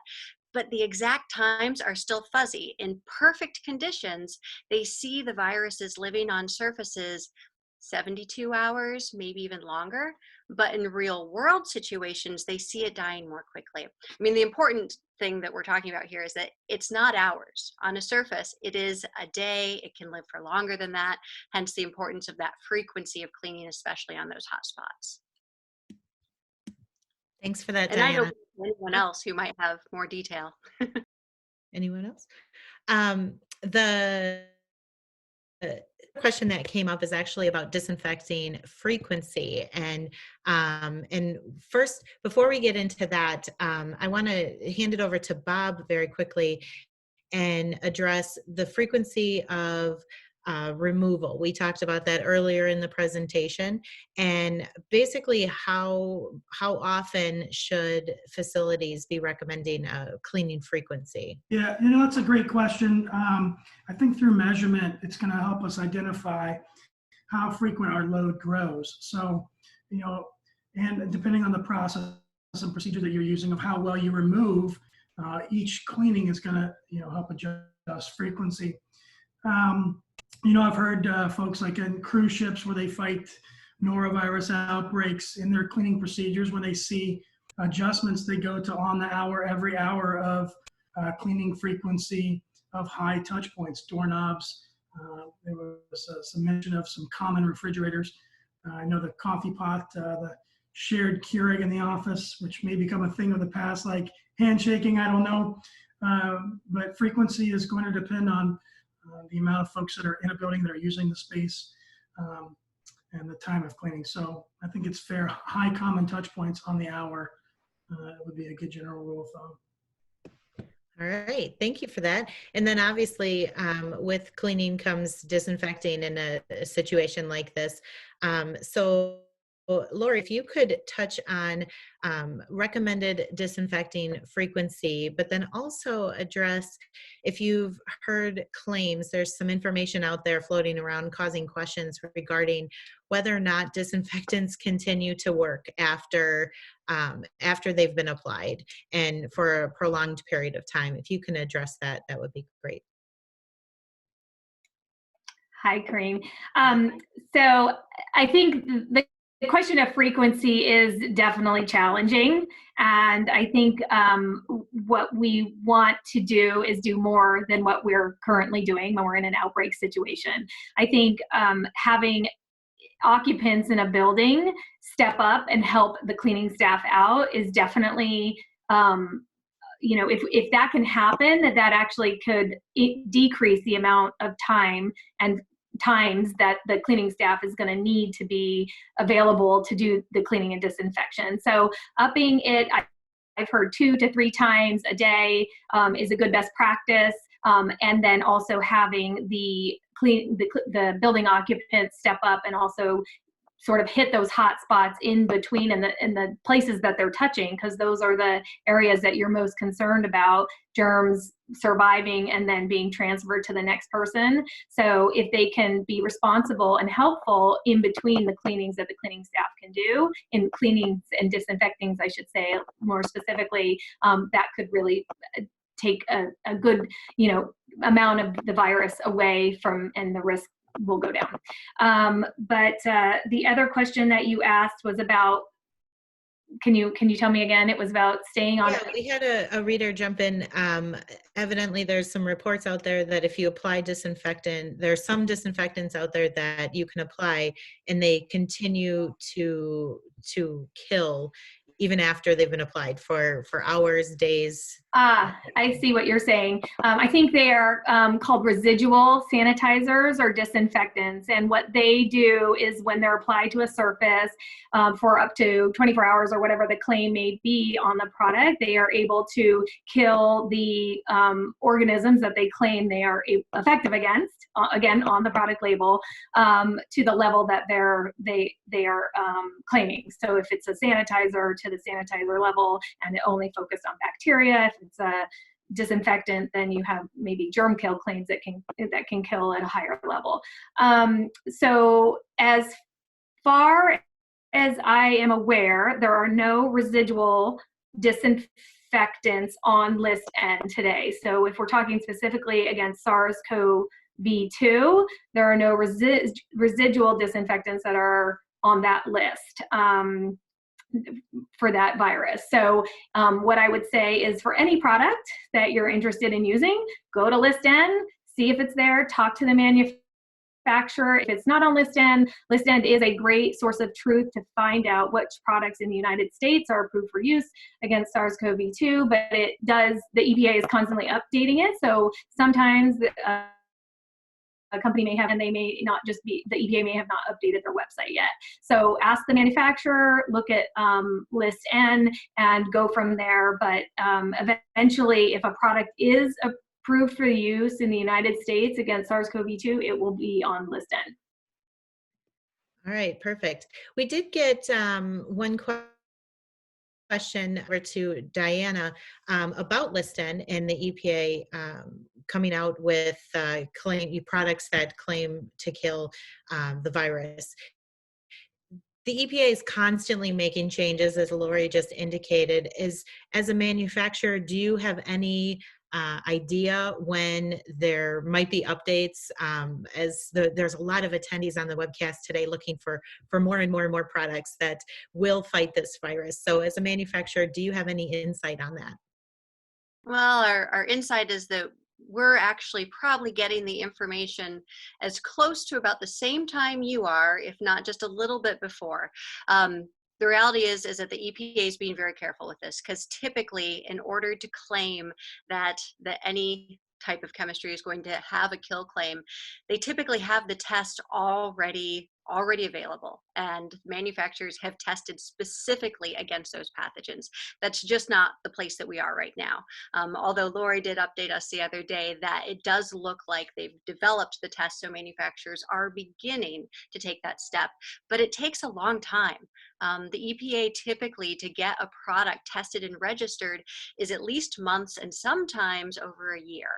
But the exact times are still fuzzy. In perfect conditions, they see the viruses living on surfaces 72 hours, maybe even longer. But in real world situations, they see it dying more quickly. I mean, the important thing that we're talking about here is that it's not hours. On a surface, it is a day. It can live for longer than that. Hence the importance of that frequency of cleaning, especially on those hot spots. Thanks for that, And Diana. I know anyone else who might have more detail. Anyone else? The question that came up is actually about disinfecting frequency. And first, before we get into that, I want to hand it over to Bob very quickly and address the frequency of removal. We talked about that earlier in the presentation, and basically how often should facilities be recommending cleaning frequency? Yeah, that's a great question. I think through measurement, it's going to help us identify how frequent our load grows. So, and depending on the process and procedure that you're using of how well you remove, each cleaning is going to, help adjust frequency. I've heard folks like in cruise ships where they fight norovirus outbreaks in their cleaning procedures. When they see adjustments, they go to on the hour, every hour of cleaning frequency of high touch points, doorknobs. There was some mention of some common refrigerators. I know the coffee pot, the shared Keurig in the office, which may become a thing of the past, like handshaking, I don't know. But frequency is going to depend on the amount of folks that are in a building that are using the space and the time of cleaning. So I think it's fair. High common touch points on the hour would be a good general rule of thumb. All right, thank you for that. And then obviously with cleaning comes disinfecting in a situation like this. So Lori, if you could touch on recommended disinfecting frequency, but then also address if you've heard claims, there's some information out there floating around causing questions regarding whether or not disinfectants continue to work after they've been applied and for a prolonged period of time. If you can address that, that would be great. Hi, Kareem. So I think the question of frequency is definitely challenging. And I think what we want to do is do more than what we're currently doing when we're in an outbreak situation. I think having occupants in a building step up and help the cleaning staff out is definitely if that can happen, that actually could decrease the amount of time and times that the cleaning staff is going to need to be available to do the cleaning and disinfection. So upping it, I've heard 2 to 3 times a day is a good best practice. And then also having the building occupants step up and also sort of hit those hot spots in between in the places that they're touching, because those are the areas that you're most concerned about germs surviving and then being transferred to the next person. So if they can be responsible and helpful in between the cleanings that the cleaning staff can do, in cleanings and disinfectings, I should say more specifically, that could really take a good amount of the virus away from, and the risk will go down. But the other question that you asked was about, can you tell me again? It was about staying on. Yeah, we had a reader jump in. Evidently, there's some reports out there that if you apply disinfectant, there's some disinfectants out there that you can apply and they continue to kill even after they've been applied for hours, days. I see what you're saying. I think they are called residual sanitizers or disinfectants. And what they do is when they're applied to a surface for up to 24 hours or whatever the claim may be on the product, they are able to kill the organisms that they claim they are effective against, again, on the product label, to the level that they are claiming. So if it's a sanitizer, to the sanitizer level, and it only focused on bacteria. If it's a disinfectant, then you have maybe germ kill claims that can kill at a higher level. So as far as I am aware, there are no residual disinfectants on list N today. So if we're talking specifically against SARS-CoV-2, there are no residual disinfectants that are on that list for that virus. So what I would say is, for any product that you're interested in using, go to list N, see if it's there, talk to the manufacturer. If it's not on list N is a great source of truth to find out which products in the United States are approved for use against SARS-CoV-2, but the EPA is constantly updating it. So sometimes a company may have, and they may not just be, the EPA may have not updated their website yet. So ask the manufacturer, look at list N, and go from there. But eventually, if a product is approved for use in the United States against SARS-CoV-2, it will be on list N. All right, perfect. We did get one question over to Diana about list N and the EPA coming out with products that claim to kill the virus. The EPA is constantly making changes, as Lori just indicated. As a manufacturer, do you have any idea when there might be updates? There's a lot of attendees on the webcast today looking for more and more and more products that will fight this virus. So as a manufacturer, do you have any insight on that? Well, our insight is that we're actually probably getting the information as close to about the same time you are, if not just a little bit before. The reality is that the EPA is being very careful with this, because typically, in order to claim that any type of chemistry is going to have a kill claim, they typically have the test already already available, and manufacturers have tested specifically against those pathogens. That's just not the place that we are right now. Although Lori did update us the other day that it does look like they've developed the test, so manufacturers are beginning to take that step, but it takes a long time. The EPA typically, to get a product tested and registered, is at least months and sometimes over a year,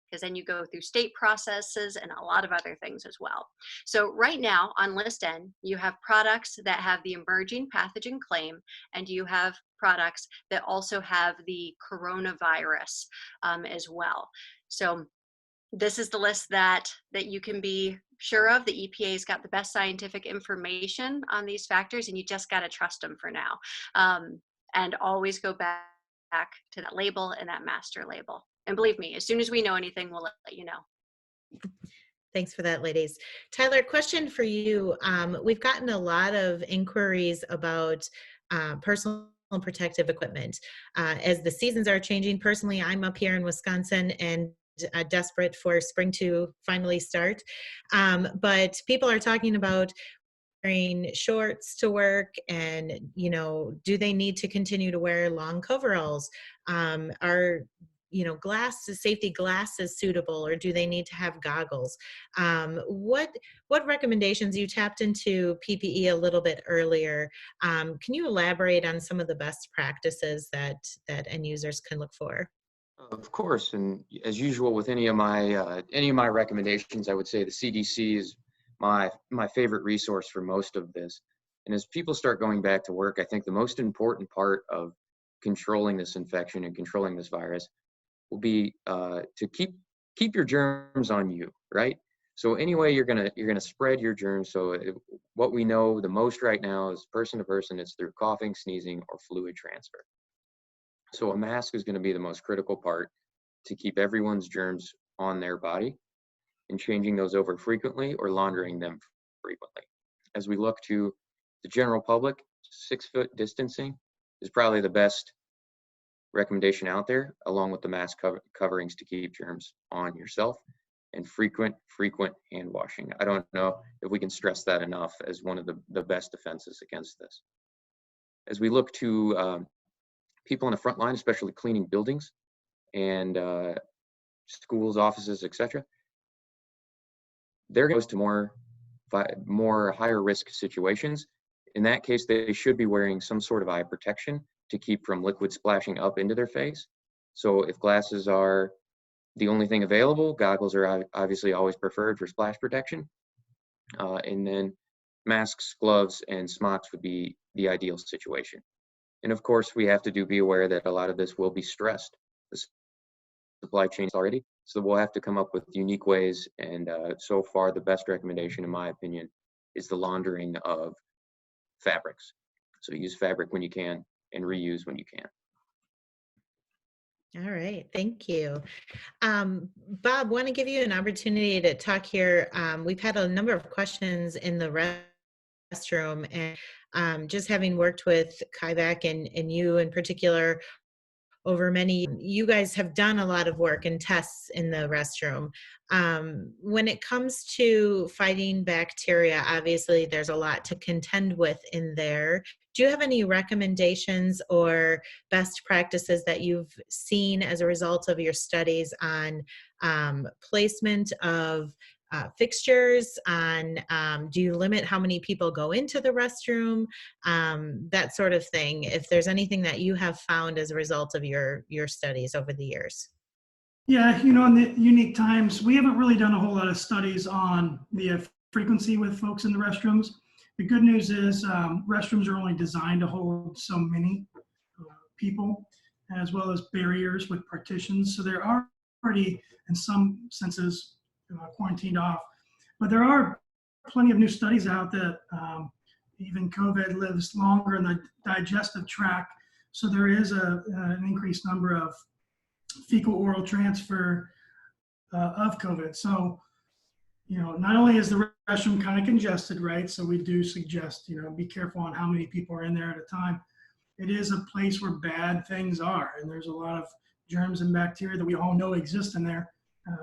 because then you go through state processes and a lot of other things as well. So right now on List N, you have products that have the emerging pathogen claim, and you have products that also have the coronavirus as well. So this is the list that you can be sure of. The EPA's got the best scientific information on these factors, and you just got to trust them for now. And always go back to that label and that master label. And believe me, as soon as we know anything, we'll let you know. Thanks for that, ladies. Tyler, question for you. We've gotten a lot of inquiries about personal and protective equipment. As the seasons are changing, personally, I'm up here in Wisconsin and desperate for spring to finally start. But people are talking about wearing shorts to work, and do they need to continue to wear long coveralls? Are safety glasses suitable, or do they need to have goggles? What recommendations? You tapped into PPE a little bit earlier. Can you elaborate on some of the best practices that end users can look for? Of course, and as usual with any of my recommendations, I would say the CDC is my favorite resource for most of this. And as people start going back to work, I think the most important part of controlling this infection and controlling this virus will be to keep your germs on you, right? So anyway, you're gonna spread your germs. So what we know the most right now is person to person. It's through coughing, sneezing, or fluid transfer. So a mask is going to be the most critical part to keep everyone's germs on their body, and changing those over frequently or laundering them frequently. As we look to the general public, 6-foot distancing is probably the best recommendation out there, along with the mask coverings to keep germs on yourself, and frequent hand washing. I don't know if we can stress that enough as one of the best defenses against this. As we look to people on the front line, especially cleaning buildings and schools, offices, etc., they're exposed to more higher risk situations. In that case, they should be wearing some sort of eye protection to keep from liquid splashing up into their face. So if glasses are the only thing available, goggles are obviously always preferred for splash protection. And then masks, gloves, and smocks would be the ideal situation. And of course, we have to be aware that a lot of this will be stressed. The supply chain already, so we'll have to come up with unique ways. And so far, the best recommendation, in my opinion, is the laundering of fabrics. So use fabric when you can and reuse when you can. All right, thank you. Bob, want to give you an opportunity to talk here. We've had a number of questions in the restroom, and just having worked with Kyvac and you in particular over many, you guys have done a lot of work and tests in the restroom. When it comes to fighting bacteria, obviously there's a lot to contend with in there. Do you have any recommendations or best practices that you've seen as a result of your studies on placement of fixtures, on do you limit how many people go into the restroom, that sort of thing, if there's anything that you have found as a result of your studies over the years? Yeah, in the unique times, we haven't really done a whole lot of studies on the frequency with folks in the restrooms. The good news is restrooms are only designed to hold so many people, as well as barriers with partitions. So they're already, in some senses, quarantined off. But there are plenty of new studies out that even COVID lives longer in the digestive tract. So there is an increased number of fecal oral transfer of COVID. So, not only is the restroom kind of congested, right? So we do suggest, be careful on how many people are in there at a time. It is a place where bad things are, and there's a lot of germs and bacteria that we all know exist in there.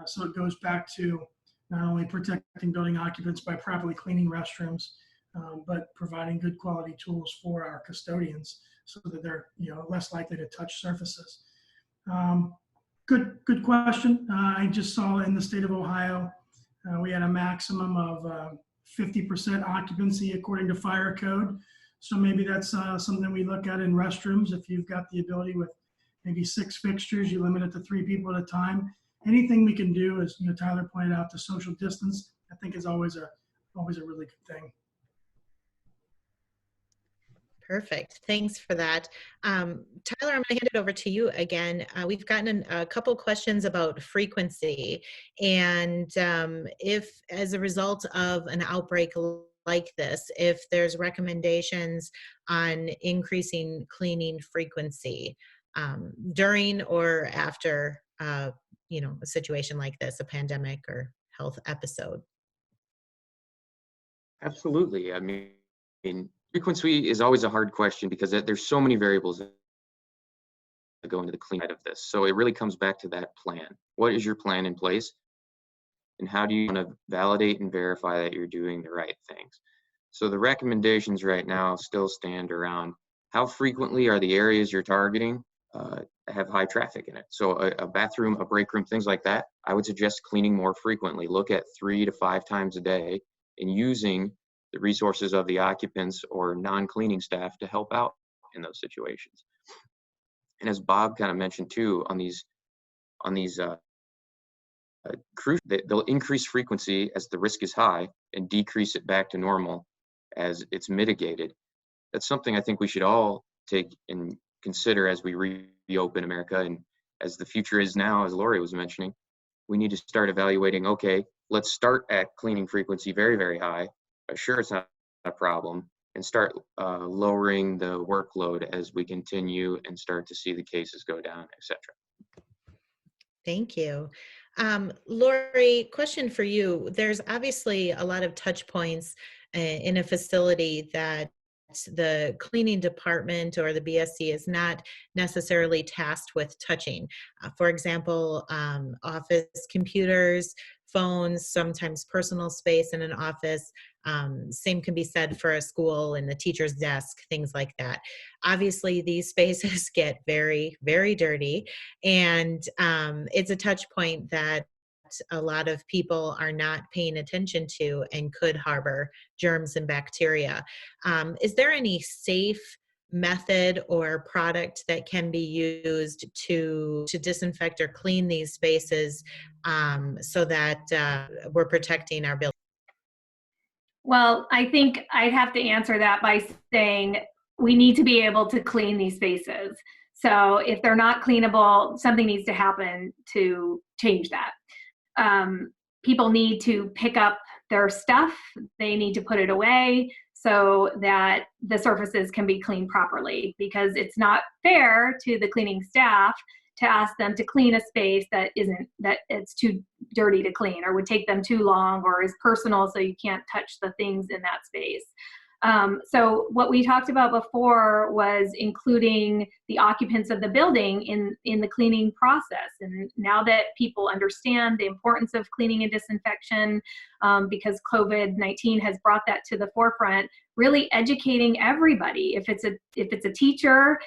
So it goes back to not only protecting building occupants by properly cleaning restrooms, but providing good quality tools for our custodians so that they're less likely to touch surfaces. Good question. I just saw in the state of Ohio, we had a maximum of 50% occupancy according to fire code. So maybe that's something we look at in restrooms. If you've got the ability with maybe 6 fixtures, you limit it to 3 people at a time. Anything we can do, as Tyler pointed out, to social distance, I think is always a really good thing. Perfect. Thanks for that. Tyler, I'm going to hand it over to you again. We've gotten a couple questions about frequency, and if, as a result of an outbreak like this, if there's recommendations on increasing cleaning frequency during or after, a situation like this, a pandemic or health episode. Absolutely. I mean, frequency is always a hard question because there's so many variables that go into the clean side of this. So it really comes back to that plan. What is your plan in place? And how do you want to validate and verify that you're doing the right things? So the recommendations right now still stand around how frequently are the areas you're targeting have high traffic in it. So a bathroom, a break room, things like that, I would suggest cleaning more frequently. Look at 3 to 5 times a day and using the resources of the occupants or non-cleaning staff to help out in those situations. And as Bob kind of mentioned too, on these cruise, they'll increase frequency as the risk is high and decrease it back to normal as it's mitigated. That's something I think we should all take and consider as we reopen America. And as the future is now, as Lori was mentioning, we need to start evaluating, okay, let's start at cleaning frequency very, very high, assure it's not a problem, and start lowering the workload as we continue and start to see the cases go down, etc. Thank you. Lori, question for you. There's obviously a lot of touch points in a facility that the cleaning department or the BSC is not necessarily tasked with touching. For example, office computers, phones, sometimes personal space in an office. Same can be said for a school and the teacher's desk, things like that. Obviously, these spaces get very, very dirty, and it's a touch point that a lot of people are not paying attention to and could harbor germs and bacteria. Is there any safe method or product that can be used to disinfect or clean these spaces so that we're protecting our buildings? Well, I think I'd have to answer that by saying we need to be able to clean these spaces. So if they're not cleanable, something needs to happen to change that. People need to pick up their stuff. They need to put it away so that the surfaces can be cleaned properly, because it's not fair to the cleaning staff to ask them to clean a space that it's too dirty to clean or would take them too long or is personal, so you can't touch the things in that space. So what we talked about before was including the occupants of the building in the cleaning process. And now that people understand the importance of cleaning and disinfection, because COVID-19 has brought that to the forefront, really educating everybody. If it's a teacher,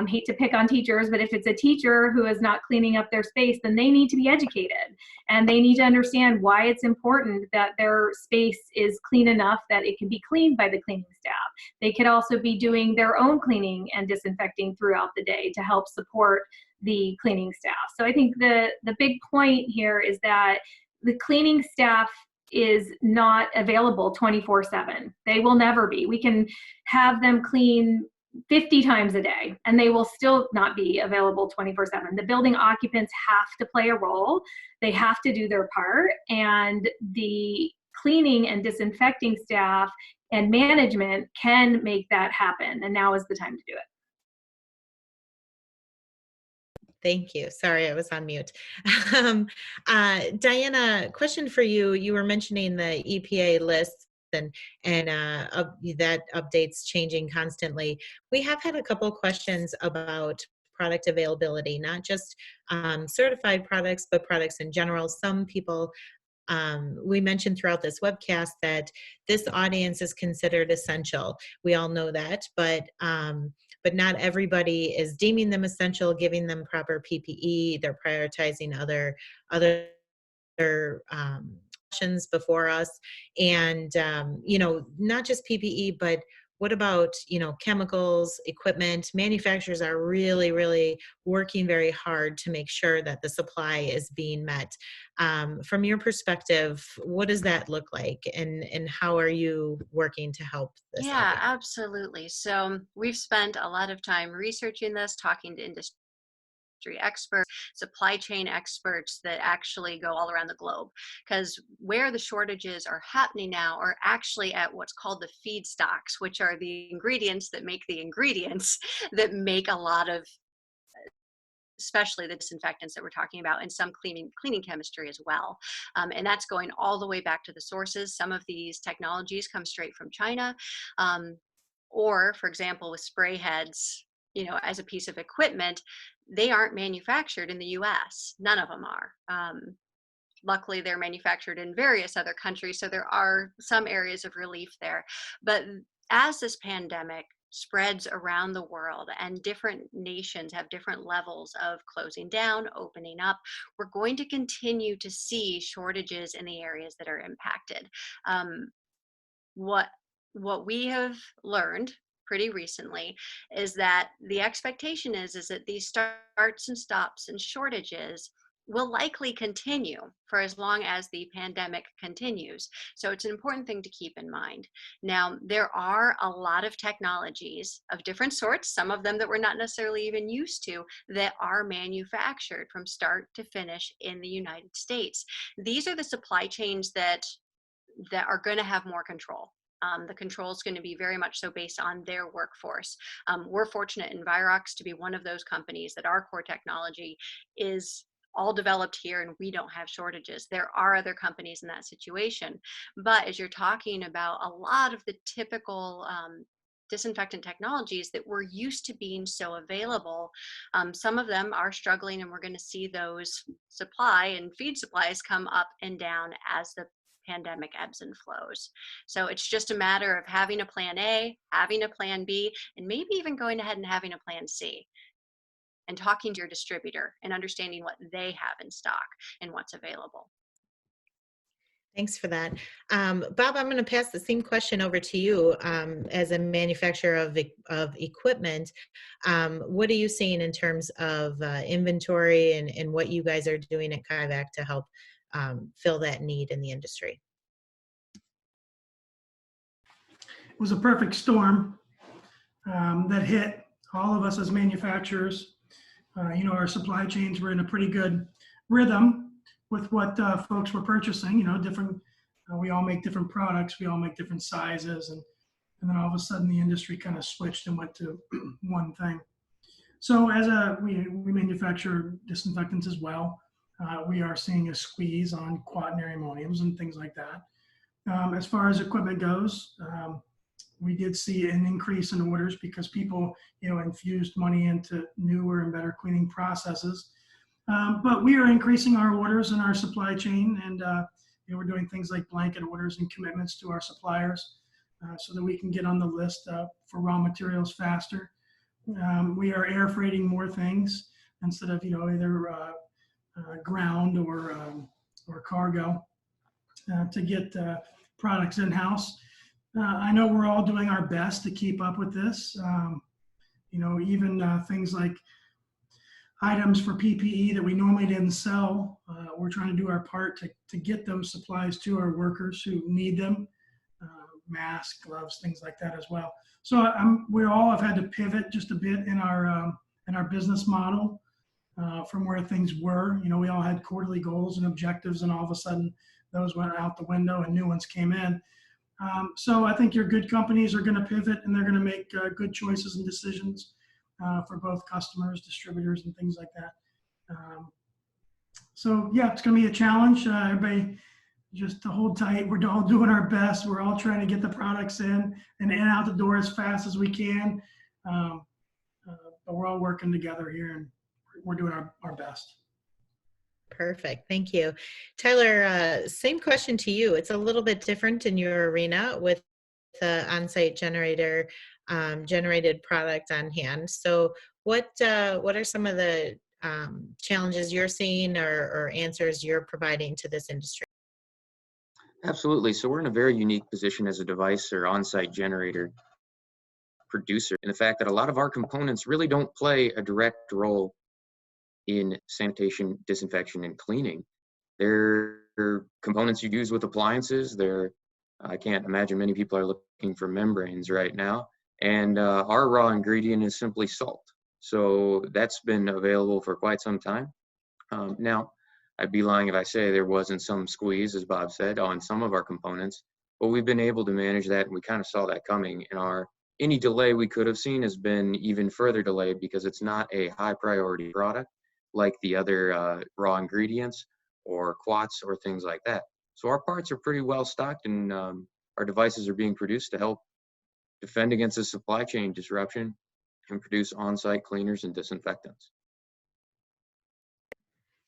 hate to pick on teachers, but if it's a teacher who is not cleaning up their space, then they need to be educated, and they need to understand why it's important that their space is clean enough that it can be cleaned by the cleaning staff. They could also be doing their own cleaning and disinfecting throughout the day to help support the cleaning staff. So I think the big point here is that the cleaning staff is not available 24/7. They will never be. We can have them clean 50 times a day and they will still not be available 24/7. The building occupants have to play a role. They have to do their part, and the cleaning and disinfecting staff and management can make that happen, and now is the time to do it. Thank you. Sorry, I was on mute. Diana, question for you. You were mentioning the EPA lists and that updates changing constantly. We have had a couple questions about product availability, not just certified products, but products in general. Some people We mentioned throughout this webcast that this audience is considered essential. We all know that, but not everybody is deeming them essential, giving them proper PPE. They're prioritizing other options before us, and not just PPE, but what about chemicals, equipment? Manufacturers are really working very hard to make sure that the supply is being met. From your perspective, what does that look like, and how are you working to help this Yeah, audience? absolutely. So we've spent a lot of time researching this, talking to industry experts, supply chain experts that actually go all around the globe. Because where the shortages are happening now are actually at what's called the feedstocks, which are the ingredients that make the ingredients that make a lot of, especially the disinfectants that we're talking about, and some cleaning chemistry as well. And that's going all the way back to the sources. Some of these technologies come straight from China. Or, for example, with spray heads, as a piece of equipment, they aren't manufactured in the US. None of them are. Luckily, they're manufactured in various other countries, so there are some areas of relief there. But as this pandemic spreads around the world and different nations have different levels of closing down, opening up, we're going to continue to see shortages in the areas that are impacted. What we have learned pretty recently is that the expectation is that these starts and stops and shortages will likely continue for as long as the pandemic continues. So it's an important thing to keep in mind. Now, there are a lot of technologies of different sorts, some of them that we're not necessarily even used to, that are manufactured from start to finish in the United States. These are the supply chains that are going to have more control. The control is going to be very much so based on their workforce. We're fortunate in Virox to be one of those companies that our core technology is all developed here and we don't have shortages. There are other companies in that situation. But as you're talking about a lot of the typical disinfectant technologies that were used to being so available, some of them are struggling, and we're going to see those supply and feed supplies come up and down as the pandemic ebbs and flows. So it's just a matter of having a plan A, having a plan B, and maybe even going ahead and having a plan C, and talking to your distributor and understanding what they have in stock and what's available. Thanks for that. Bob, I'm going to pass the same question over to you as a manufacturer of equipment. What are you seeing in terms of inventory and what you guys are doing at Kaivac to help fill that need in the industry? It was a perfect storm that hit all of us as manufacturers. Our supply chains were in a pretty good rhythm with what folks were purchasing. Different. We all make different products. We all make different sizes, and then all of a sudden the industry kind of switched and went to one thing. So we manufacture disinfectants as well. We are seeing a squeeze on quaternary ammoniums and things like that. As far as equipment goes, we did see an increase in orders because people, infused money into newer and better cleaning processes. But we are increasing our orders in our supply chain, and we're doing things like blanket orders and commitments to our suppliers so that we can get on the list for raw materials faster. We are air freighting more things instead of either ground or cargo to get products in-house. I know we're all doing our best to keep up with this. Even things like items for PPE that we normally didn't sell, we're trying to do our part to get those supplies to our workers who need them, masks, gloves, things like that as well. So we all have had to pivot just a bit in our business model from where things were. We all had quarterly goals and objectives, and all of a sudden those went out the window and new ones came in. So I think your good companies are going to pivot, and they're going to make good choices and decisions for both customers, distributors, and things like that. So yeah, it's going to be a challenge. Everybody just to hold tight. We're all doing our best. We're all trying to get the products in and out the door as fast as we can. But we're all working together here, and we're doing our best. Perfect. Thank you. Tyler, same question to you. It's a little bit different in your arena with the on-site generated product on hand. So what are some of the challenges you're seeing or answers you're providing to this industry? Absolutely. So we're in a very unique position as a device or on-site generator producer in the fact that a lot of our components really don't play a direct role in sanitation, disinfection, and cleaning. They're components you use with appliances. I can't imagine many people are looking for membranes right now. And our raw ingredient is simply salt. So that's been available for quite some time. Now, I'd be lying if I say there wasn't some squeeze, as Bob said, on some of our components, but we've been able to manage that, and we kind of saw that coming. And any delay we could have seen has been even further delayed because it's not a high priority product like the other raw ingredients or quats or things like that. So our parts are pretty well stocked, and our devices are being produced to help defend against the supply chain disruption and produce on-site cleaners and disinfectants.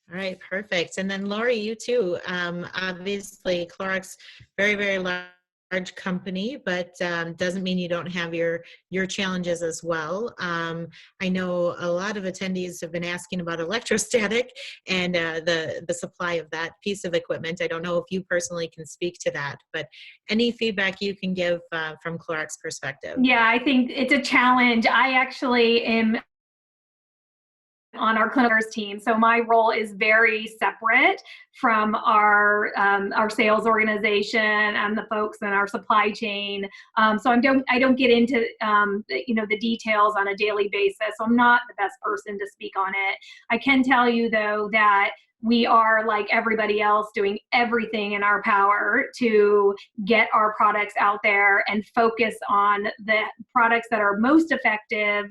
All right, perfect. And then Lori, you too. Obviously, Clorox, very, very large company, but doesn't mean you don't have your challenges as well. I know a lot of attendees have been asking about electrostatic and the supply of that piece of equipment. I don't know if you personally can speak to that, but any feedback you can give from Clorox perspective? Yeah, I think it's a challenge. I actually am on our clinical team, so my role is very separate from our sales organization and the folks in our supply chain. So I don't get into the details on a daily basis. So I'm not the best person to speak on it. I can tell you though that we are, like everybody else, doing everything in our power to get our products out there and focus on the products that are most effective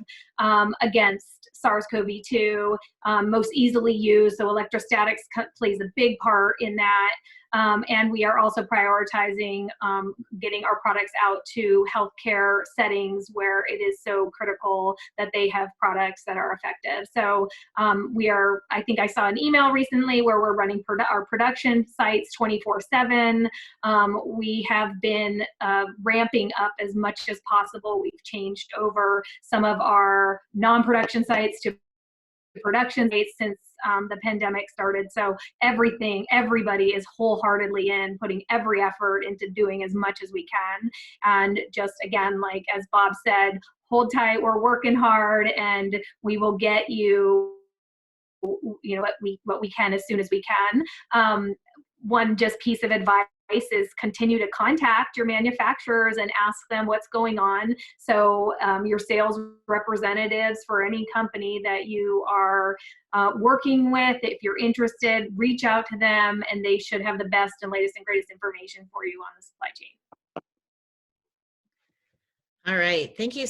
against SARS-CoV-2, most easily used. So electrostatics plays a big part in that. And we are also prioritizing getting our products out to healthcare settings where it is so critical that they have products that are effective. So I think I saw an email recently where we're running our production sites 24/7. We have been ramping up as much as possible. We've changed over some of our non-production sites to production sites since the pandemic started. So everybody is wholeheartedly putting every effort into doing as much as we can. And just again, like as Bob said, hold tight, we're working hard, and we will get you what we can as soon as we can. One just piece of advice is continue to contact your manufacturers and ask them what's going on. So your sales representatives for any company that you are working with, if you're interested, reach out to them, and they should have the best and latest and greatest information for you on the supply chain. All right, thank you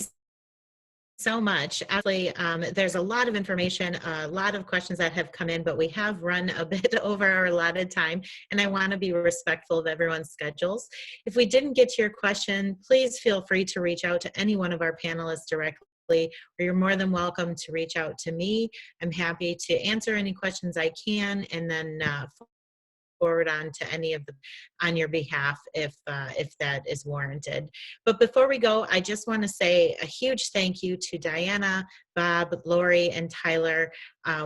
so much. Actually, there's a lot of information, a lot of questions that have come in, but we have run a bit over our allotted time, and I want to be respectful of everyone's schedules. If we didn't get to your question, please feel free to reach out to any one of our panelists directly, or you're more than welcome to reach out to me. I'm happy to answer any questions I can, and then forward on to any of them on your behalf if that is warranted. But before we go, I just want to say a huge thank you to Diana, Bob, Lori, and Tyler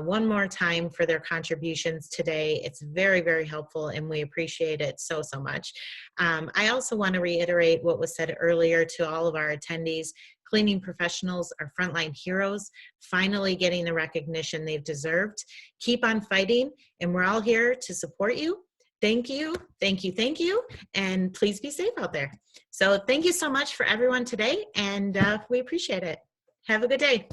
one more time for their contributions today. It's very, very helpful, and we appreciate it so much. I also want to reiterate what was said earlier to all of our attendees. Cleaning professionals are frontline heroes, finally getting the recognition they've deserved. Keep on fighting, and we're all here to support you. Thank you, thank you, thank you, and please be safe out there. So thank you so much for everyone today, and we appreciate it. Have a good day.